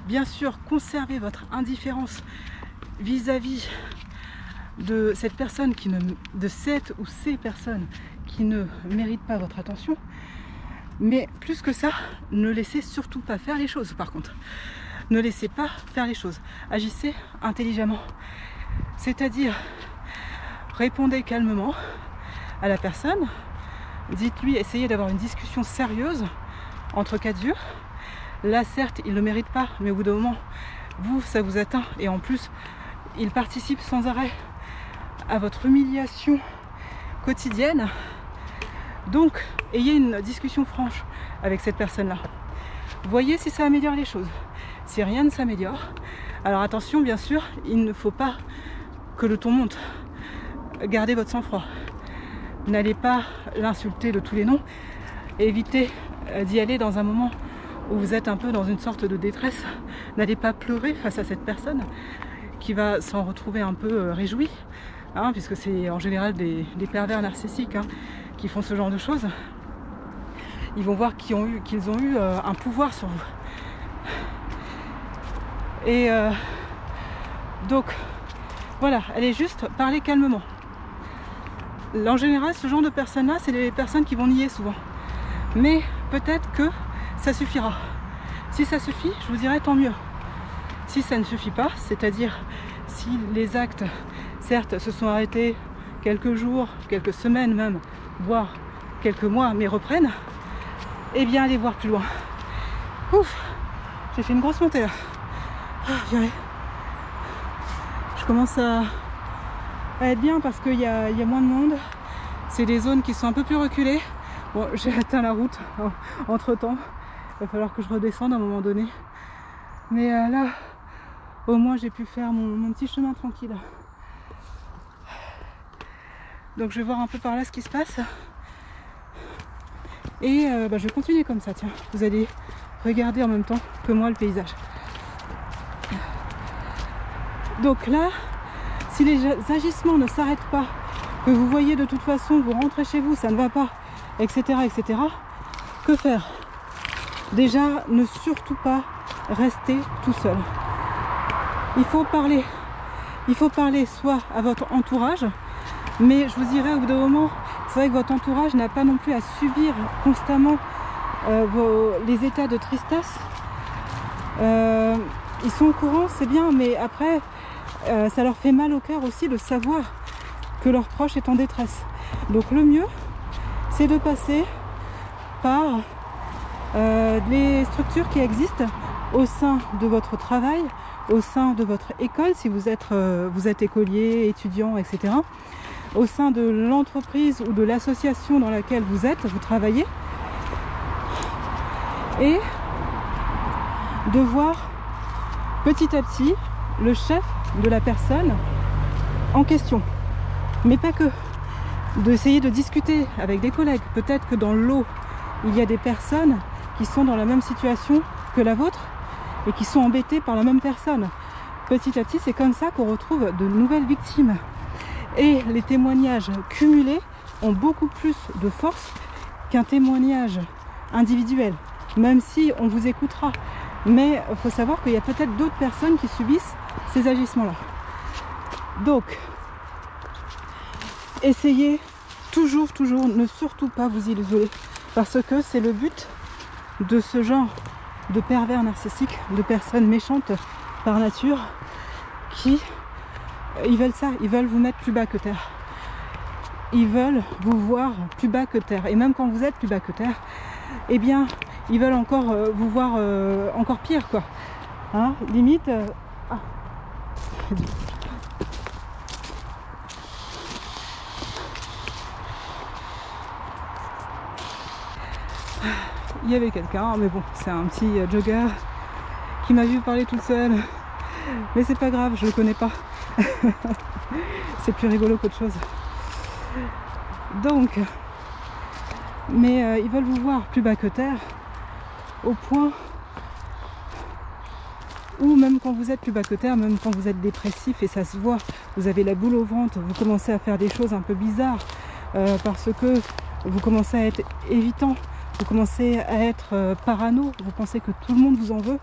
bien sûr, conservez votre indifférence vis-à-vis de cette personne de cette ou ces personnes qui ne méritent pas votre attention. Mais plus que ça, ne laissez surtout pas faire les choses, par contre. Ne laissez pas faire les choses. Agissez intelligemment. C'est-à-dire, répondez calmement à la personne. Dites-lui, essayez d'avoir une discussion sérieuse entre quatre yeux. Là, certes, il ne le mérite pas, mais au bout d'un moment, vous, ça vous atteint. Et en plus, il participe sans arrêt à votre humiliation quotidienne. Donc, ayez une discussion franche avec cette personne-là. Voyez si ça améliore les choses. Si rien ne s'améliore, alors attention, bien sûr, il ne faut pas que le ton monte. Gardez votre sang-froid. N'allez pas l'insulter de tous les noms. Évitez d'y aller dans un moment où vous êtes un peu dans une sorte de détresse. N'allez pas pleurer face à cette personne qui va s'en retrouver un peu réjouie, hein, puisque c'est en général des pervers narcissiques, hein, qui font ce genre de choses. Ils vont voir qu'ils ont eu un pouvoir sur vous. Et donc, voilà, allez juste parler calmement. En général, ce genre de personnes-là, c'est les personnes qui vont nier souvent. Mais peut-être que ça suffira. Si ça suffit, je vous dirai tant mieux. Si ça ne suffit pas, c'est-à-dire si les actes, certes, se sont arrêtés quelques jours, quelques semaines même, voire quelques mois, mais reprennent, eh bien allez voir plus loin. Ouf, j'ai fait une grosse montée là. Ah, je commence à être bien parce qu'il y a moins de monde. C'est des zones qui sont un peu plus reculées. Bon, j'ai atteint la route entre temps. Il va falloir que je redescende à un moment donné. Mais là, au moins j'ai pu faire mon petit chemin tranquille. Donc je vais voir un peu par là ce qui se passe. Et je vais continuer comme ça, tiens. Vous allez regarder en même temps que moi le paysage. Donc là, si les agissements ne s'arrêtent pas, que vous voyez de toute façon, vous rentrez chez vous, ça ne va pas, etc., etc., que faire? Déjà, ne surtout pas rester tout seul. Il faut parler soit à votre entourage, mais je vous dirais au bout d'un moment, c'est vrai que votre entourage n'a pas non plus à subir constamment les états de tristesse, ils sont au courant, c'est bien, mais après, ça leur fait mal au cœur aussi de savoir que leur proche est en détresse. Donc le mieux, c'est de passer par les structures qui existent au sein de votre travail, au sein de votre école, si vous êtes écolier, étudiant, etc. Au sein de l'entreprise ou de l'association dans laquelle vous travaillez, et de voir petit à petit le chef de la personne en question. Mais pas que. D'essayer de discuter avec des collègues. Peut-être que dans l'eau, il y a des personnes qui sont dans la même situation que la vôtre et qui sont embêtées par la même personne. Petit à petit, c'est comme ça qu'on retrouve de nouvelles victimes. Et les témoignages cumulés ont beaucoup plus de force qu'un témoignage individuel, même si on vous écoutera. Mais il faut savoir qu'il y a peut-être d'autres personnes qui subissent ces agissements-là. Donc, essayez toujours, ne surtout pas vous isoler, parce que c'est le but de ce genre de pervers narcissiques, de personnes méchantes par nature, qui ils veulent ça, ils veulent vous mettre plus bas que terre. Ils veulent vous voir plus bas que terre. Et même quand vous êtes plus bas que terre, eh bien, ils veulent encore vous voir encore pire, quoi. Hein, limite... Il y avait quelqu'un, mais bon, c'est un petit jogger qui m'a vu parler toute seule. Mais c'est pas grave, je le connais pas. C'est plus rigolo qu'autre chose. Donc, mais ils veulent vous voir plus bas que terre, au point où même quand vous êtes plus bas que terre, même quand vous êtes dépressif, et ça se voit, vous avez la boule au ventre, vous commencez à faire des choses un peu bizarres, parce que vous commencez à être évitant, vous commencez à être parano, vous pensez que tout le monde vous en veut.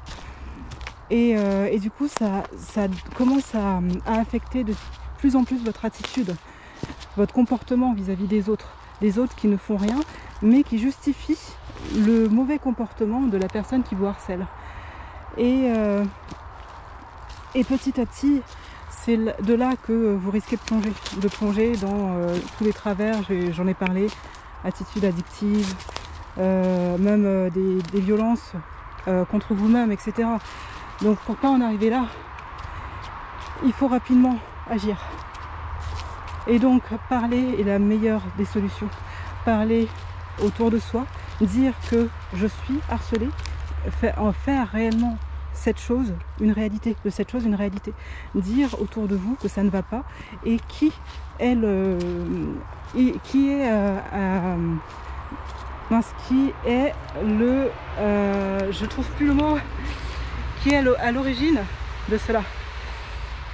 Et du coup, ça commence à affecter de plus en plus votre attitude, votre comportement vis-à-vis des autres qui ne font rien, mais qui justifient le mauvais comportement de la personne qui vous harcèle. Et petit à petit, c'est de là que vous risquez de plonger dans tous les travers, j'en ai parlé, attitude addictive, même des violences contre vous-même, etc. Donc pour pas en arriver là, il faut rapidement agir. Et donc parler est la meilleure des solutions. Parler autour de soi, dire que je suis harcelée, en faire réellement cette chose une réalité, de cette chose une réalité. Dire autour de vous que ça ne va pas et qui est je trouve plus le mot, qui est à l'origine de cela,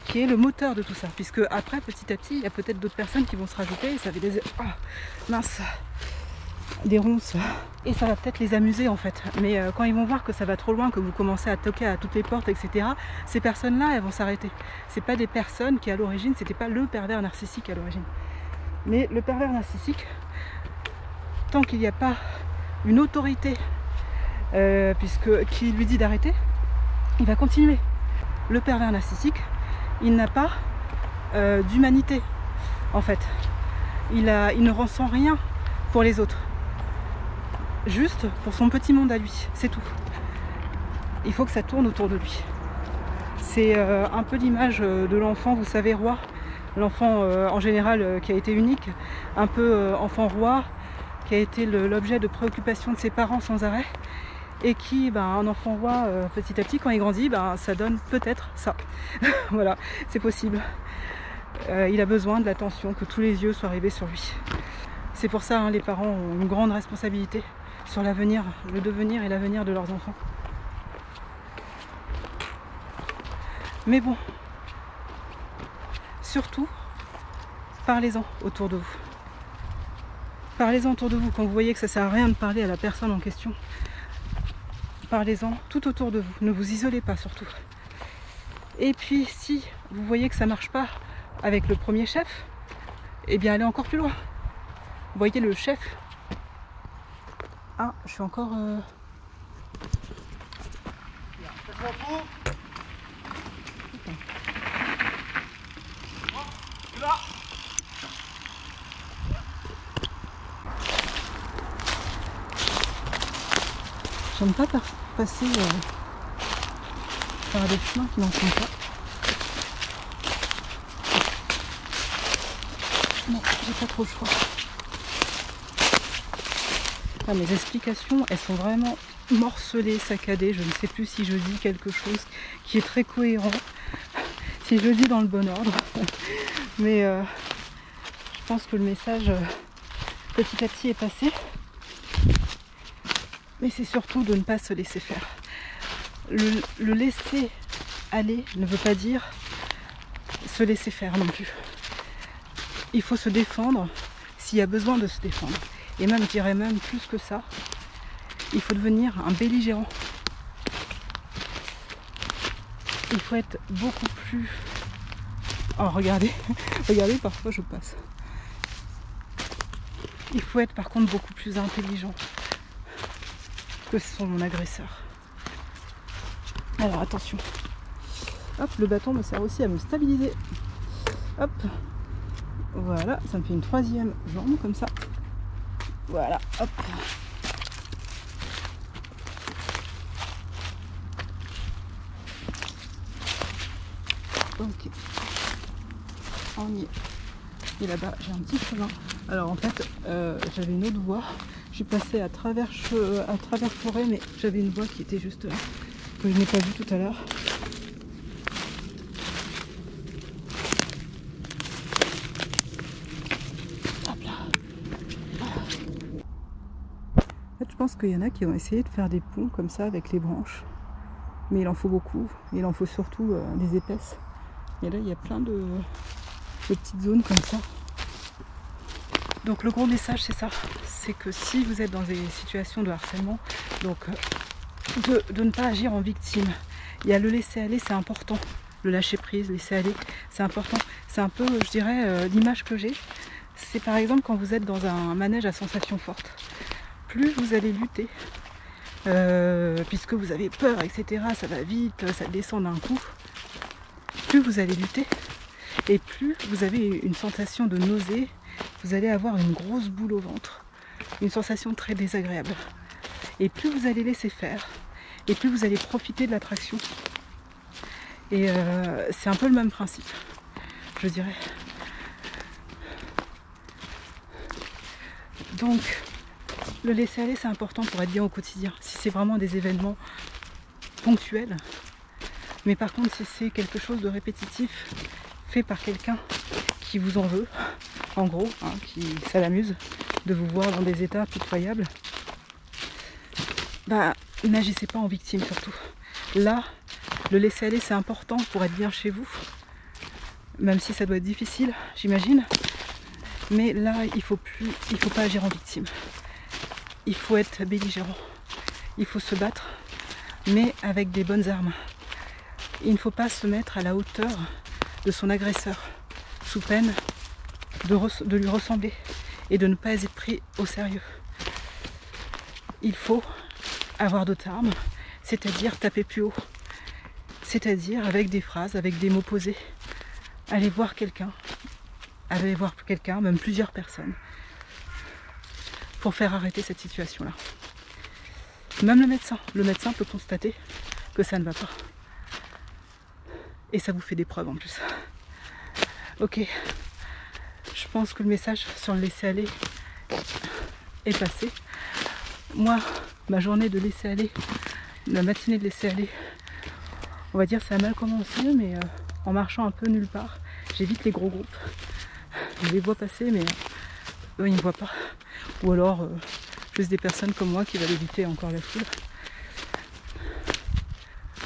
qui est le moteur de tout ça, puisque après petit à petit il y a peut-être d'autres personnes qui vont se rajouter et ça fait des ronces, et ça va peut-être les amuser en fait, mais quand ils vont voir que ça va trop loin, que vous commencez à toquer à toutes les portes, etc., ces personnes là elles vont s'arrêter. C'est pas des personnes qui à l'origine, c'était pas le pervers narcissique à l'origine, mais le pervers narcissique, tant qu'il n'y a pas une autorité qui lui dit d'arrêter, il va continuer. Le pervers narcissique, il n'a pas d'humanité en fait. Il ne ressent rien pour les autres, juste pour son petit monde à lui, c'est tout. Il faut que ça tourne autour de lui. C'est un peu l'image de l'enfant, vous savez, roi. L'enfant en général qui a été unique, un peu enfant roi, qui a été l'objet de préoccupation de ses parents sans arrêt, et qui, un enfant roi, petit à petit, quand il grandit, ça donne peut-être ça. Voilà, c'est possible. Il a besoin de l'attention, que tous les yeux soient rivés sur lui. C'est pour ça, les parents ont une grande responsabilité sur l'avenir, le devenir et l'avenir de leurs enfants. Mais bon, surtout, parlez-en autour de vous. Parlez-en autour de vous quand vous voyez que ça ne sert à rien de parler à la personne en question. Parlez-en tout autour de vous, ne vous isolez pas surtout. Et puis si vous voyez que ça ne marche pas avec le premier chef, eh bien allez encore plus loin. Voyez le chef Ah, je suis encore... J'aime pas passer par des chemins qui n'en sont pas. Non, j'ai pas trop le choix. Ah, mes explications, elles sont vraiment morcelées, saccadées. Je ne sais plus si je dis quelque chose qui est très cohérent, si je le dis dans le bon ordre. Mais je pense que le message petit à petit est passé. Mais c'est surtout de ne pas se laisser faire. Le laisser aller ne veut pas dire se laisser faire non plus. Il faut se défendre s'il y a besoin de se défendre. Et même, je dirais même plus que ça, il faut devenir un belligérant. Il faut être beaucoup plus... Oh, regardez, regardez, parfois je passe. Il faut être par contre beaucoup plus intelligent que son agresseur. Alors attention. Hop, le bâton me sert aussi à me stabiliser. Hop. Voilà, ça me fait une troisième jambe comme ça. Voilà, hop. Ok. On y est. Et là-bas, j'ai un petit chemin. Alors en fait, j'avais une autre voie. Je suis passée à travers forêt, mais j'avais une voie qui était juste là, que je n'ai pas vue tout à l'heure. Hop là. Voilà. En fait, je pense qu'il y en a qui ont essayé de faire des ponts comme ça avec les branches. Mais il en faut beaucoup. Il en faut surtout des épaisses. Et là, il y a plein de petites zones comme ça. Donc le gros message c'est ça, c'est que si vous êtes dans des situations de harcèlement, donc de ne pas agir en victime. Il y a le laisser aller, c'est important. Le lâcher prise, laisser aller, c'est important. C'est un peu, je dirais, l'image que j'ai. C'est par exemple quand vous êtes dans un manège à sensations fortes. Plus vous allez lutter, puisque vous avez peur, etc. Ça va vite, ça descend d'un coup. Plus vous allez lutter, et plus vous avez une sensation de nausée. Vous allez avoir une grosse boule au ventre, une sensation très désagréable. Et plus vous allez laisser faire, et plus vous allez profiter de l'attraction. Et c'est un peu le même principe, je dirais. Donc, le laisser aller, c'est important pour être bien au quotidien. Si c'est vraiment des événements ponctuels, mais par contre, si c'est quelque chose de répétitif, fait par quelqu'un qui vous en veut, en gros, hein, ça l'amuse de vous voir dans des états pitoyables, bah n'agissez pas en victime surtout. Là, le laisser aller c'est important pour être bien chez vous, même si ça doit être difficile, j'imagine. Mais là, il faut pas agir en victime. Il faut être belligérant. Il faut se battre, mais avec des bonnes armes. Il ne faut pas se mettre à la hauteur de son agresseur, sous peine de lui ressembler et de ne pas être pris au sérieux. Il faut avoir d'autres armes, c'est-à-dire taper plus haut, c'est-à-dire avec des phrases, avec des mots posés. Aller voir quelqu'un, même plusieurs personnes, pour faire arrêter cette situation-là. Même le médecin peut constater que ça ne va pas. Et ça vous fait des preuves en plus. Ok. Je pense que le message sur le laisser aller est passé. Moi, ma journée de laisser aller, la matinée de laisser aller, on va dire ça a mal commencé, mais en marchant un peu nulle part, j'évite les gros groupes. Je les vois passer, mais eux ils ne voient pas. Ou alors juste des personnes comme moi qui veulent éviter encore la foule.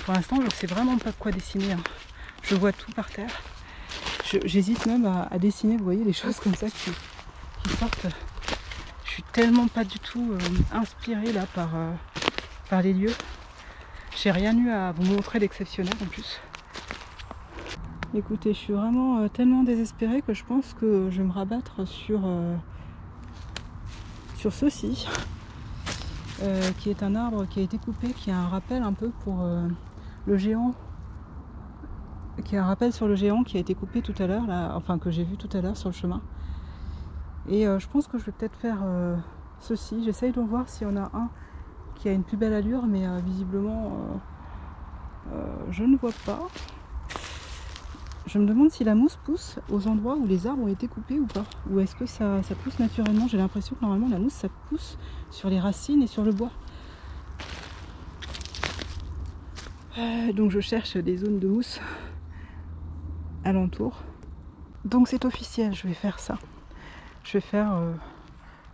Pour l'instant, je ne sais vraiment pas quoi dessiner. Hein. Je vois tout par terre. J'hésite même à dessiner, vous voyez, les choses comme ça qui sortent. Je suis tellement pas du tout inspirée là par les lieux. J'ai rien eu à vous montrer d'exceptionnel en plus. Écoutez, je suis vraiment tellement désespérée que je pense que je vais me rabattre sur ceci. qui est un arbre qui a été coupé, qui a un rappel un peu pour le géant, qui a un rappel sur le géant qui a été coupé tout à l'heure, là, enfin que j'ai vu tout à l'heure sur le chemin. Et je pense que je vais peut-être faire ceci. J'essaye de voir s'il y en a un qui a une plus belle allure, mais visiblement je ne vois pas. Je me demande si la mousse pousse aux endroits où les arbres ont été coupés ou pas. Ou est-ce que ça pousse naturellement? J'ai l'impression que normalement la mousse ça pousse sur les racines et sur le bois. Donc je cherche des zones de mousse alentour. Donc c'est officiel, je vais faire ça. Je vais faire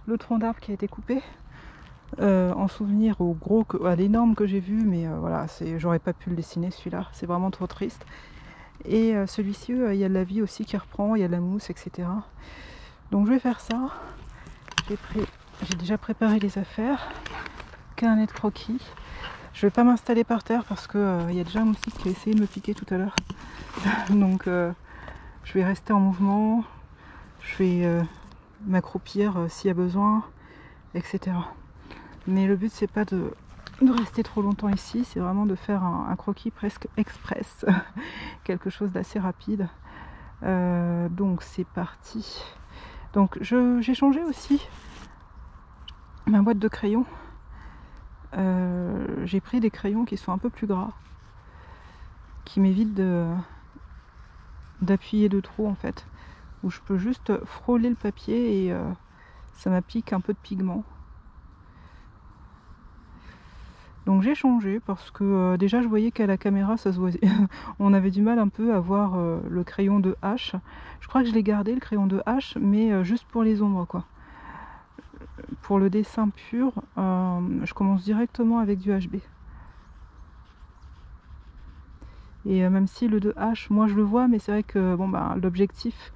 le tronc d'arbre qui a été coupé en souvenir à l'énorme que j'ai vu, mais voilà, j'aurais pas pu le dessiner celui-là, c'est vraiment trop triste. Et celui-ci, il y a de la vie aussi qui reprend, il y a de la mousse, etc. Donc je vais faire ça. J'ai déjà préparé les affaires, carnet de croquis. Je vais pas m'installer par terre parce que il y a déjà un moustique qui a essayé de me piquer tout à l'heure. Donc je vais rester en mouvement, je vais m'accroupir s'il y a besoin, etc. Mais le but c'est pas de rester trop longtemps ici, c'est vraiment de faire un croquis presque express, quelque chose d'assez rapide. Donc c'est parti. Donc j'ai changé aussi ma boîte de crayons. J'ai pris des crayons qui sont un peu plus gras, qui m'évitent d'appuyer de trop en fait, où je peux juste frôler le papier et ça m'applique un peu de pigment. Donc j'ai changé parce que déjà je voyais qu'à la caméra ça se voyait. On avait du mal un peu à voir le crayon de H. Je crois que je l'ai gardé le crayon de H, mais juste pour les ombres quoi. Pour le dessin pur, je commence directement avec du HB. Et même si le de H, moi je le vois, mais c'est vrai que bon, bah, l'objectif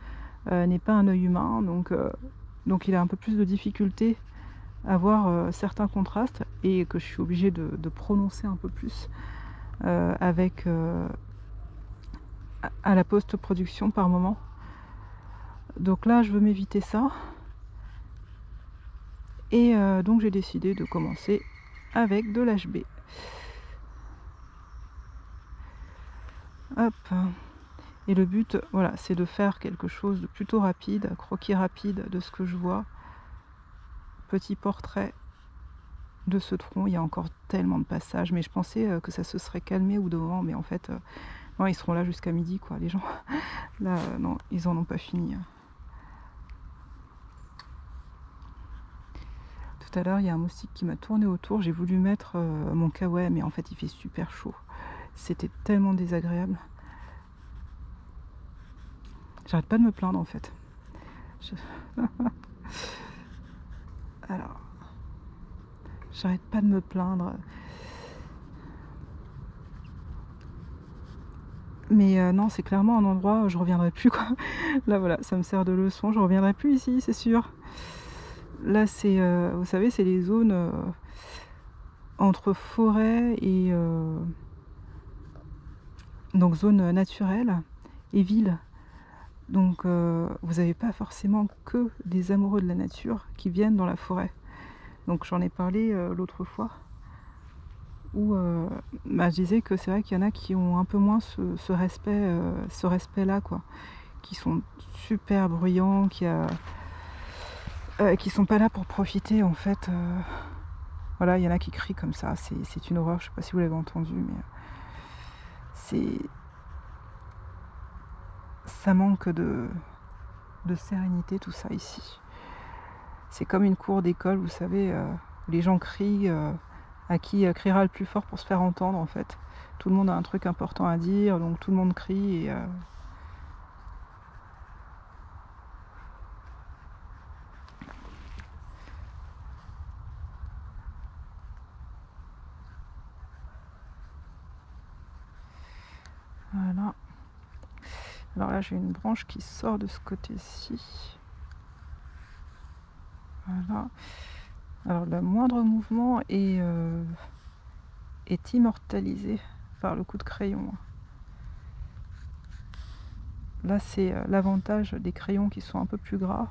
n'est pas un œil humain, donc il a un peu plus de difficulté à voir certains contrastes et que je suis obligée de prononcer un peu plus avec à la post-production par moment. Donc là je veux m'éviter ça et donc j'ai décidé de commencer avec de l'HB. Hop. Et le but, voilà, c'est de faire quelque chose de plutôt rapide, croquis rapide de ce que je vois. Petit portrait de ce tronc. Il y a encore tellement de passages, mais je pensais que ça se serait calmé au devant, mais en fait, non, ils seront là jusqu'à midi, quoi, les gens. Là, non, ils en ont pas fini. Tout à l'heure, il y a un moustique qui m'a tourné autour. J'ai voulu mettre mon kawaii, mais en fait, il fait super chaud. C'était tellement désagréable. J'arrête pas de me plaindre, en fait. Alors, j'arrête pas de me plaindre. Mais non, c'est clairement un endroit où je reviendrai plus, quoi. Là, voilà, ça me sert de leçon. Je reviendrai plus ici, c'est sûr. Là, c'est, vous savez, c'est les zones entre forêt et donc zone naturelle et ville. Donc vous n'avez pas forcément que des amoureux de la nature qui viennent dans la forêt. Donc j'en ai parlé l'autre fois où je disais que c'est vrai qu'il y en a qui ont un peu moins ce respect là, quoi, qui sont super bruyants, qui sont pas là pour profiter en fait. Voilà, il y en a qui crient comme ça, c'est une horreur. Je sais pas si vous l'avez entendu, mais ça manque de sérénité tout ça ici. C'est comme une cour d'école, vous savez, les gens crient, à qui criera le plus fort pour se faire entendre en fait. Tout le monde a un truc important à dire, donc tout le monde crie et voilà. Alors là j'ai une branche qui sort de ce côté-ci. Voilà. Alors le moindre mouvement est immortalisé par le coup de crayon. Là c'est l'avantage des crayons qui sont un peu plus gras.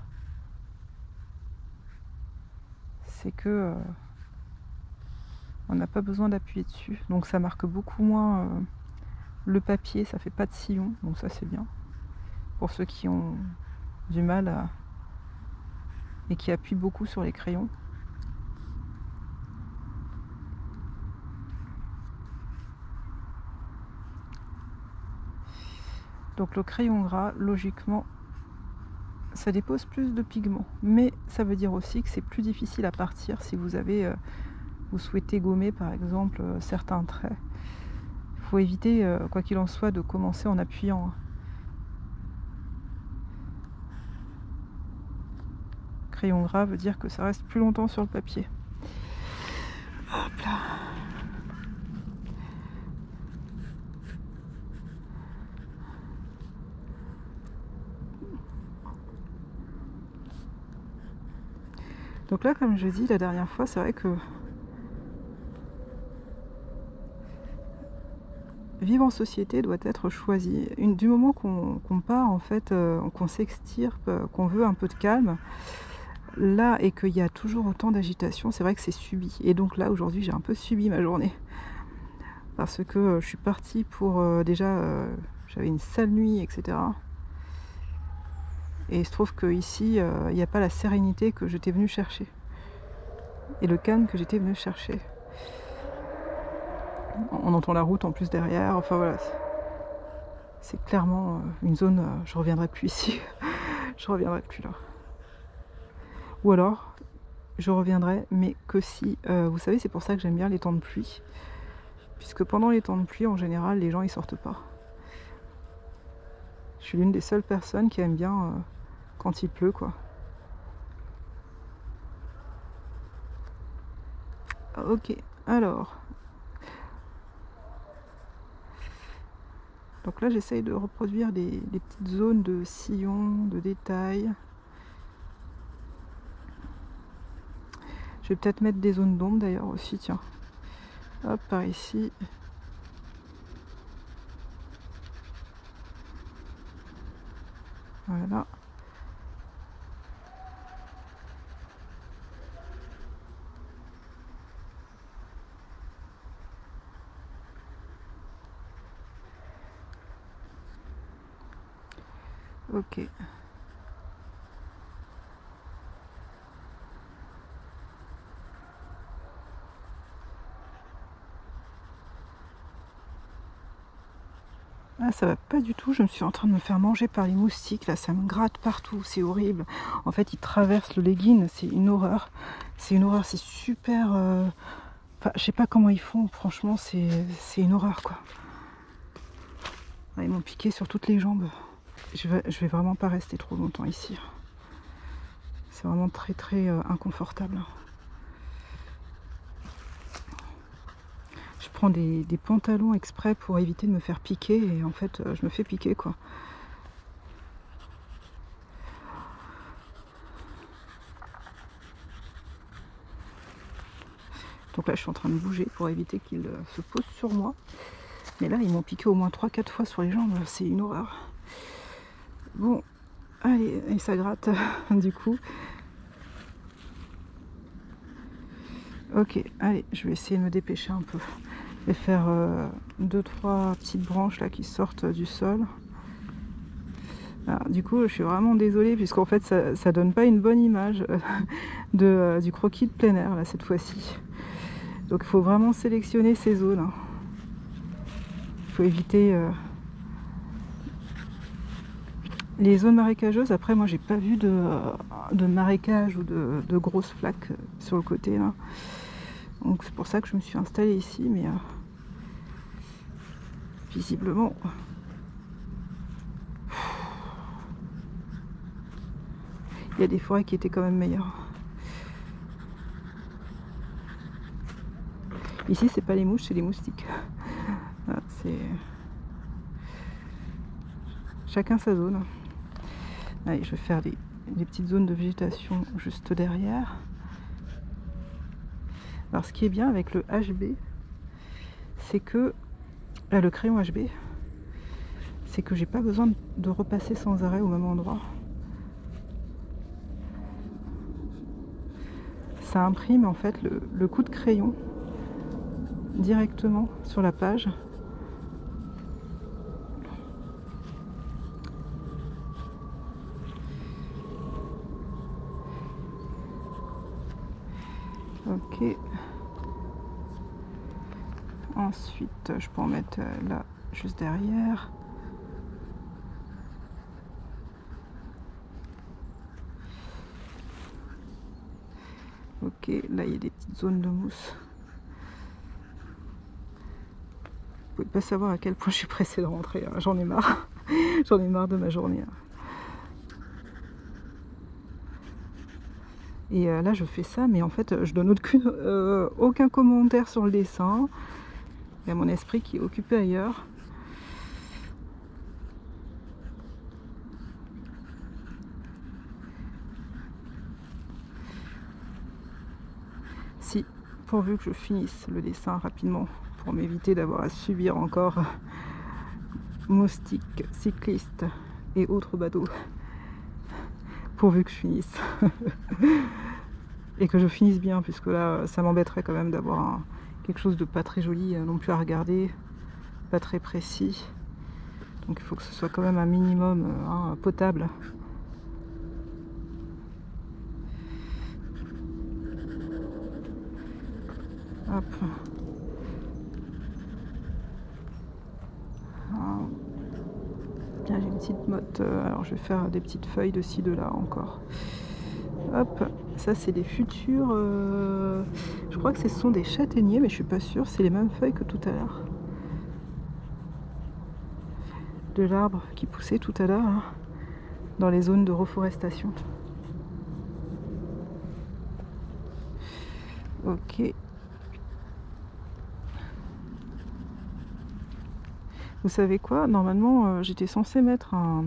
C'est que On n'a pas besoin d'appuyer dessus, donc ça marque beaucoup moins le papier, ça fait pas de sillon, donc ça c'est bien. Pour ceux qui ont du mal et qui appuient beaucoup sur les crayons. Donc le crayon gras, logiquement, ça dépose plus de pigments, mais ça veut dire aussi que c'est plus difficile à partir si vous souhaitez gommer par exemple certains traits. Il faut éviter, quoi qu'il en soit, de commencer en appuyant. Crayon gras veut dire que ça reste plus longtemps sur le papier. Hop là. Donc là, comme je dis la dernière fois, c'est vrai que vivre en société doit être choisi. Du moment qu'on part, en fait, qu'on s'extirpe, qu'on veut un peu de calme, là, et qu'il y a toujours autant d'agitation, c'est vrai que c'est subi. Et donc là, aujourd'hui, j'ai un peu subi ma journée. Parce que je suis partie pour... j'avais une sale nuit, etc. Et il se trouve qu'ici, il n'y a pas la sérénité que j'étais venue chercher. Et le calme que j'étais venue chercher. On entend la route en plus derrière, enfin voilà. C'est clairement une zone, je reviendrai plus ici. Je reviendrai plus là. Ou alors, je reviendrai, mais que si... vous savez, c'est pour ça que j'aime bien les temps de pluie. Puisque pendant les temps de pluie, en général, les gens, ils sortent pas. Je suis l'une des seules personnes qui aime bien quand il pleut, quoi. Ok, alors... Donc là, j'essaye de reproduire des petites zones de sillon, de détails. Je vais peut-être mettre des zones d'ombre d'ailleurs aussi, tiens. Hop, par ici. Voilà. Ok. Ah, ça va pas du tout, je me suis en train de me faire manger par les moustiques, là ça me gratte partout, c'est horrible. En fait ils traversent le legging, c'est une horreur. C'est une horreur, c'est super... Enfin, je sais pas comment ils font, franchement c'est une horreur quoi. Ah, ils m'ont piqué sur toutes les jambes. Je vais vraiment pas rester trop longtemps ici. C'est vraiment très très inconfortable. Je prends des pantalons exprès pour éviter de me faire piquer et en fait je me fais piquer quoi. Donc là je suis en train de bouger pour éviter qu'ils se posent sur moi. Mais là ils m'ont piqué au moins 3-4 fois sur les jambes, c'est une horreur. Bon, allez, et ça gratte du coup. Ok, allez, je vais essayer de me dépêcher un peu. Je vais faire 2-3 petites branches là qui sortent du sol. Alors, du coup, je suis vraiment désolée puisqu'en fait, ça donne pas une bonne image du croquis de plein air là cette fois-ci. Donc, il faut vraiment sélectionner ces zones. Hein. Il faut éviter les zones marécageuses. Après, moi, j'ai pas vu de marécage ou de grosses flaques sur le côté là. Donc c'est pour ça que je me suis installée ici, mais visiblement il y a des forêts qui étaient quand même meilleures. Ici c'est pas les mouches, c'est les moustiques. Voilà, c'est chacun sa zone. Allez, je vais faire des petites zones de végétation juste derrière. Alors ce qui est bien avec le HB, c'est que le crayon HB, c'est que j'ai pas besoin de repasser sans arrêt au même endroit. Ça imprime en fait le coup de crayon directement sur la page. Ok. Ensuite, je peux en mettre là, juste derrière. Ok, là il y a des petites zones de mousse. Vous pouvez pas savoir à quel point je suis pressée de rentrer, hein. J'en ai marre. J'en ai marre de ma journée. Et là je fais ça, mais en fait je donne aucun commentaire sur le dessin. Il y a mon esprit qui est occupé ailleurs. Si, pourvu que je finisse le dessin rapidement, pour m'éviter d'avoir à subir encore moustiques, cyclistes et autres bateaux. Pourvu que je finisse. Et que je finisse bien, puisque là ça m'embêterait quand même d'avoir quelque chose de pas très joli non plus à regarder, pas très précis. Donc il faut que ce soit quand même un minimum potable. Hop. J'ai une petite motte, alors je vais faire des petites feuilles de ci, de là encore. Hop, ça c'est des futurs, je crois que ce sont des châtaigniers, mais je suis pas sûre, c'est les mêmes feuilles que tout à l'heure. De l'arbre qui poussait tout à l'heure, hein, dans les zones de reforestation. Ok. Vous savez quoi? Normalement, j'étais censée mettre un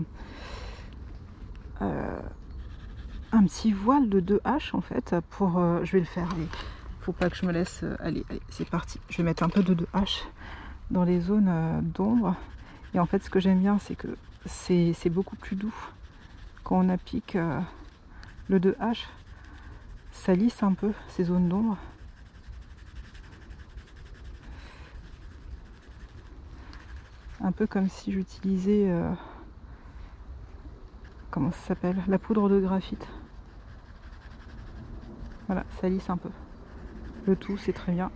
petit voile de 2H en fait. Pour, je vais le faire. Allez. Faut pas que je me laisse. Allez, c'est parti. Je vais mettre un peu de 2H dans les zones d'ombre. Et en fait, ce que j'aime bien, c'est que c'est beaucoup plus doux quand on applique le 2H. Ça lisse un peu ces zones d'ombre. Un peu comme si j'utilisais, comment ça s'appelle, la poudre de graphite. Voilà, ça lisse un peu. Le tout, c'est très bien.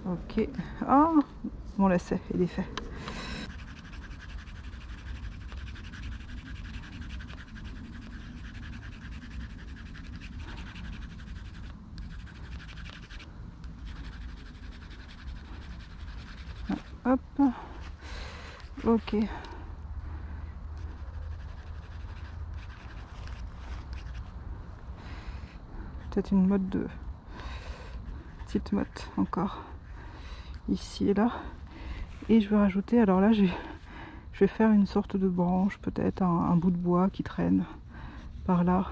Ok. Ah, mon lacet, il est fait. Hop. Ok. Peut-être une motte de... petite motte encore. Ici et là. Et je vais rajouter, alors là je vais faire une sorte de branche, peut-être un bout de bois qui traîne par là.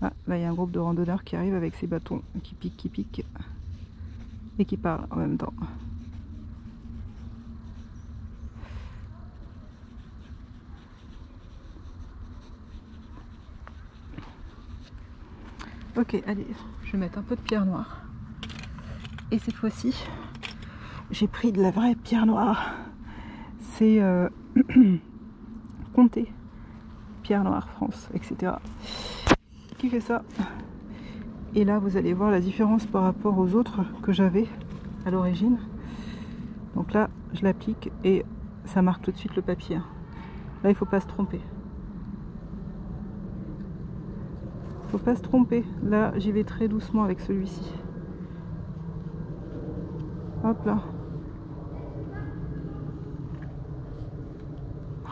Ah, là il y a un groupe de randonneurs qui arrive avec ses bâtons, qui piquent et qui parlent en même temps. Ok, allez, je vais mettre un peu de pierre noire. Et cette fois-ci, j'ai pris de la vraie pierre noire. C'est Comté, Pierre Noire France, etc. Qui fait ça. Et là, vous allez voir la différence par rapport aux autres que j'avais à l'origine. Donc là, je l'applique et ça marque tout de suite le papier. Là, il ne faut pas se tromper. Faut pas se tromper. Là, j'y vais très doucement avec celui-ci. Hop là.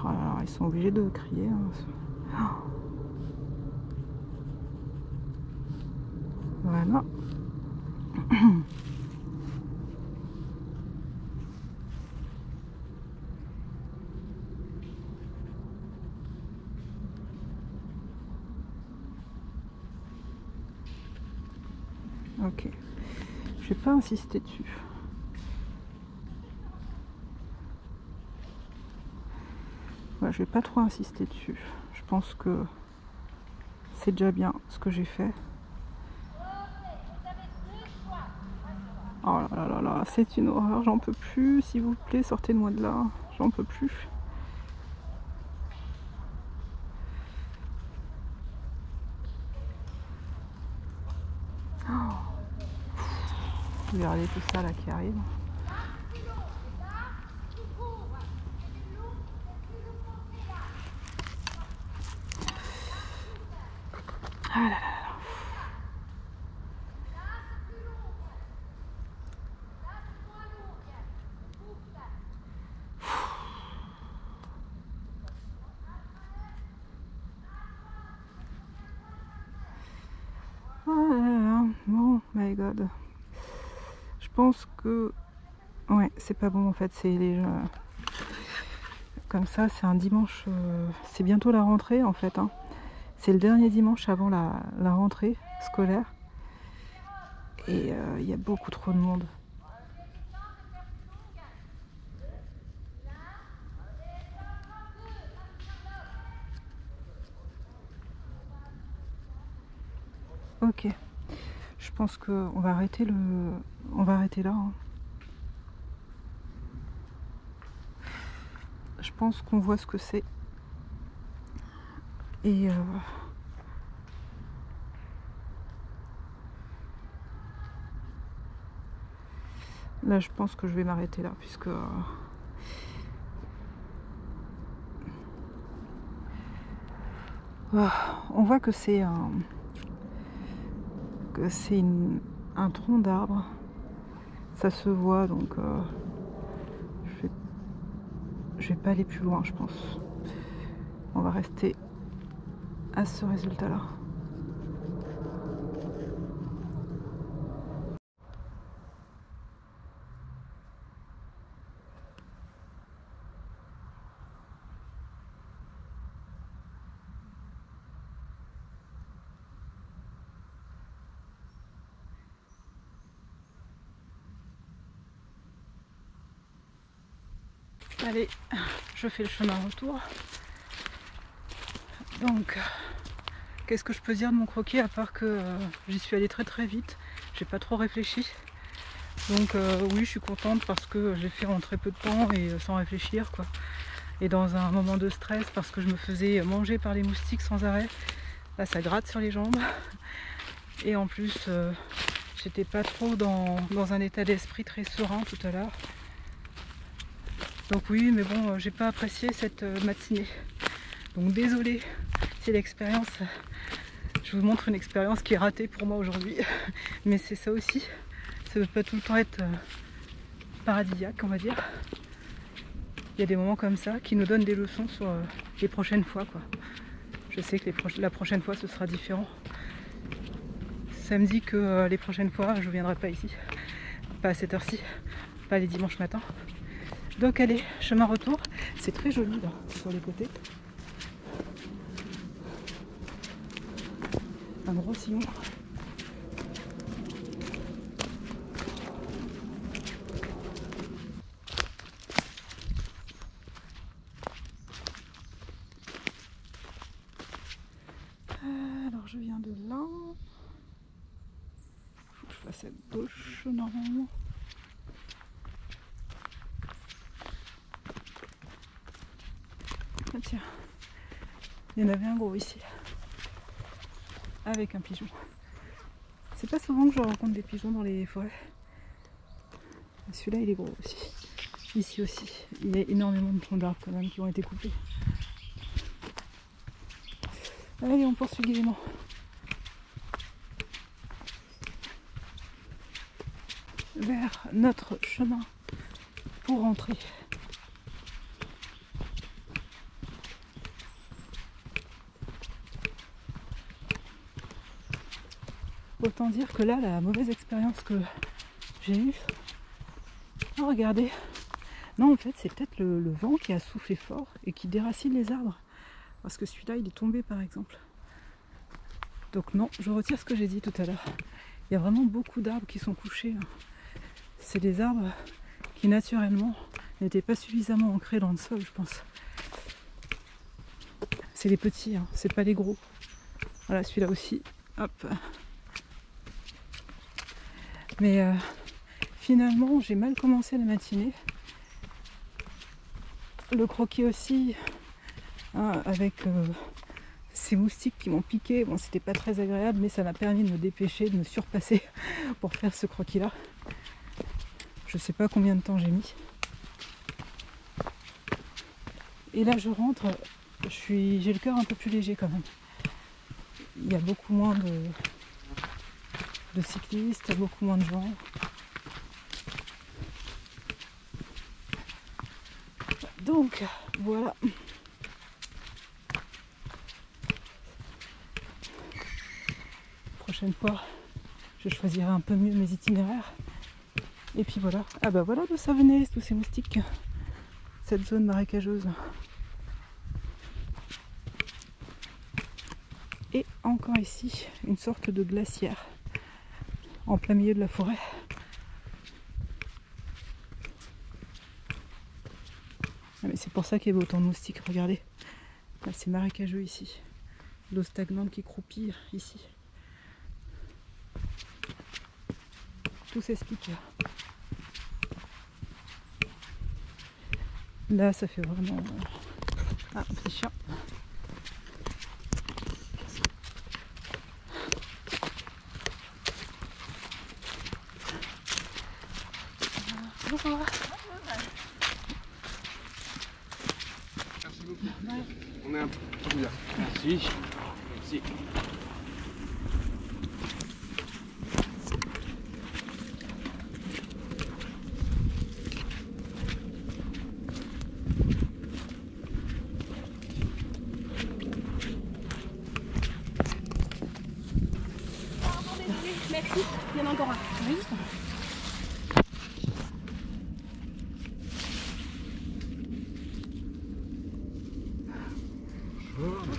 Oh là là, ils sont obligés de crier. Hein. Voilà. Ok. Je vais pas insister dessus. Ouais, je vais pas trop insister dessus. Je pense que c'est déjà bien ce que j'ai fait. Oh là là là là, c'est une horreur, j'en peux plus, s'il vous plaît, sortez-moi de là, j'en peux plus. Oh. Regardez tout ça là qui arrive. Ah là là là. Ah là là, oh my god. Je pense que... Ouais, c'est pas bon en fait, c'est les... Comme ça, c'est un dimanche... C'est bientôt la rentrée en fait. Hein. C'est le dernier dimanche avant la rentrée scolaire. Et il y a beaucoup trop de monde. Ok. Je pense qu'on va arrêter le... On va arrêter là. Hein. Je pense qu'on voit ce que c'est. Et... Là, je pense que je vais m'arrêter là, puisque... on voit que c'est un... Que c'est un tronc d'arbre. Ça se voit, donc... Je vais pas aller plus loin, je pense. On va rester à ce résultat-là. Allez, je fais le chemin retour. Donc, qu'est-ce que je peux dire de mon croquis à part que j'y suis allée très très vite. J'ai pas trop réfléchi. Donc oui, je suis contente parce que j'ai fait en très peu de temps et sans réfléchir quoi. Et dans un moment de stress parce que je me faisais manger par les moustiques sans arrêt. Là, ça gratte sur les jambes. Et en plus, j'étais pas trop dans un état d'esprit très serein tout à l'heure. Donc oui, mais bon, j'ai pas apprécié cette matinée. Donc désolée si l'expérience, je vous montre une expérience qui est ratée pour moi aujourd'hui. Mais c'est ça aussi, ça veut pas tout le temps être paradisiaque, on va dire. Il y a des moments comme ça qui nous donnent des leçons sur les prochaines fois, quoi. Je sais que la prochaine fois ce sera différent. Ça me dit que les prochaines fois je viendrai pas ici, pas à cette heure-ci, pas les dimanches matins. Donc allez, chemin retour, c'est très joli là, sur les côtés. Un gros sillon. Alors je viens de là. Faut que je fasse à gauche normalement. Ah tiens, il y en avait un gros ici, avec un pigeon. C'est pas souvent que je rencontre des pigeons dans les forêts. Celui-là il est gros aussi. Ici aussi, il y a énormément de troncs d'arbres quand même qui ont été coupés. Allez, on poursuit gaiement. Vers notre chemin pour rentrer. Autant dire que là, la mauvaise expérience que j'ai eue... Oh, regardez. Non, en fait, c'est peut-être le vent qui a soufflé fort et qui déracine les arbres. Parce que celui-là, il est tombé, par exemple. Donc non, je retire ce que j'ai dit tout à l'heure. Il y a vraiment beaucoup d'arbres qui sont couchés. C'est des arbres qui, naturellement, n'étaient pas suffisamment ancrés dans le sol, je pense. C'est les petits, hein, c'est pas les gros. Voilà, celui-là aussi. Hop. Mais finalement, j'ai mal commencé la matinée. Le croquis aussi, hein, avec ces moustiques qui m'ont piqué. Bon, c'était pas très agréable, mais ça m'a permis de me dépêcher, de me surpasser pour faire ce croquis-là. Je sais pas combien de temps j'ai mis. Et là, je rentre, j'ai le cœur un peu plus léger quand même. Il y a beaucoup moins de cyclistes, beaucoup moins de gens. Donc, voilà. Prochaine fois, je choisirai un peu mieux mes itinéraires. Et puis voilà. Ah bah voilà d'où ça venait, tous ces moustiques. Cette zone marécageuse. Et encore ici, une sorte de glacière en plein milieu de la forêt. Ah mais c'est pour ça qu'il y avait autant de moustiques, regardez. Là, c'est marécageux ici. L'eau stagnante qui croupit ici. Tout s'explique. Là, ça fait vraiment... Ah, un petit chien. Bonjour. Merci beaucoup. On est un peu bien. Merci. Merci. Merci, il y en a encore un. Oui.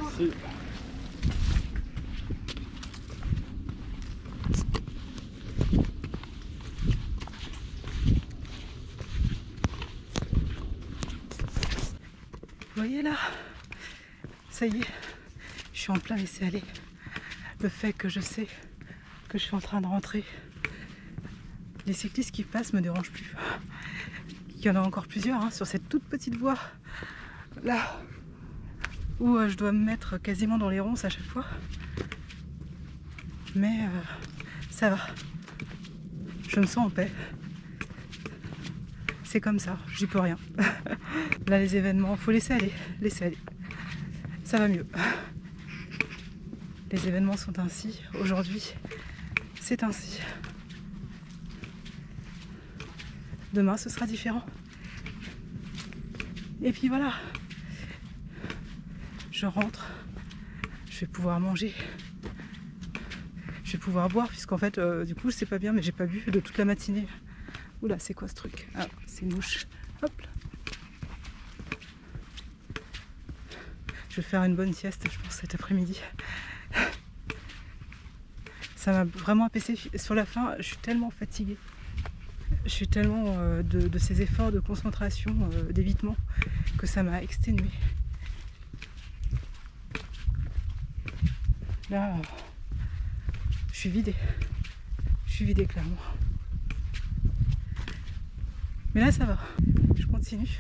Merci. Vous voyez là, ça y est, je suis en plein laisser-aller. Le fait que je sais que je suis en train de rentrer, les cyclistes qui passent me dérangent plus. Il y en a encore plusieurs hein, sur cette toute petite voie là où je dois me mettre quasiment dans les ronces à chaque fois. Mais ça va, je me sens en paix. C'est comme ça, j'y peux rien. Là les événements, faut laisser aller, laisser aller. Ça va mieux. Les événements sont ainsi, aujourd'hui c'est ainsi. Demain ce sera différent. Et puis voilà, je rentre, je vais pouvoir manger, je vais pouvoir boire, puisqu'en fait du coup je sais pas bien, mais j'ai pas bu de toute la matinée. Oula, c'est quoi ce truc? Ah, c'est une mouche. Hop là. Je vais faire une bonne sieste, je pense, cet après-midi. Ça m'a vraiment apaisé. Sur la fin, je suis tellement fatiguée. Je suis tellement de ces efforts de concentration, d'évitement, que ça m'a exténuée. Là, je suis vidée. Je suis vidée, clairement. Mais là, ça va. Je continue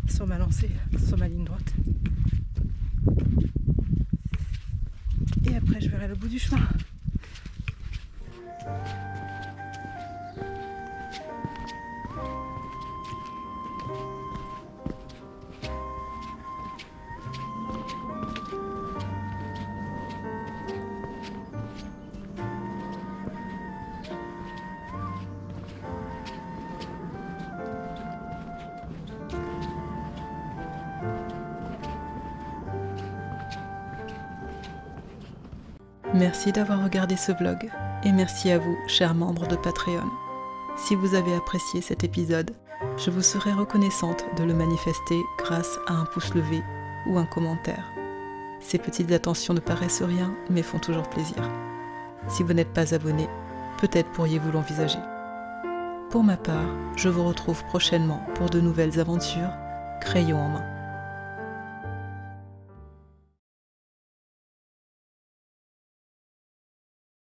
sur ma lancée, sur ma ligne droite. Et après, je verrai le bout du chemin. Merci d'avoir regardé ce vlog et merci à vous, chers membres de Patreon. Si vous avez apprécié cet épisode, je vous serai reconnaissante de le manifester grâce à un pouce levé ou un commentaire. Ces petites attentions ne paraissent rien, mais font toujours plaisir. Si vous n'êtes pas abonné, peut-être pourriez-vous l'envisager. Pour ma part, je vous retrouve prochainement pour de nouvelles aventures, crayon en main.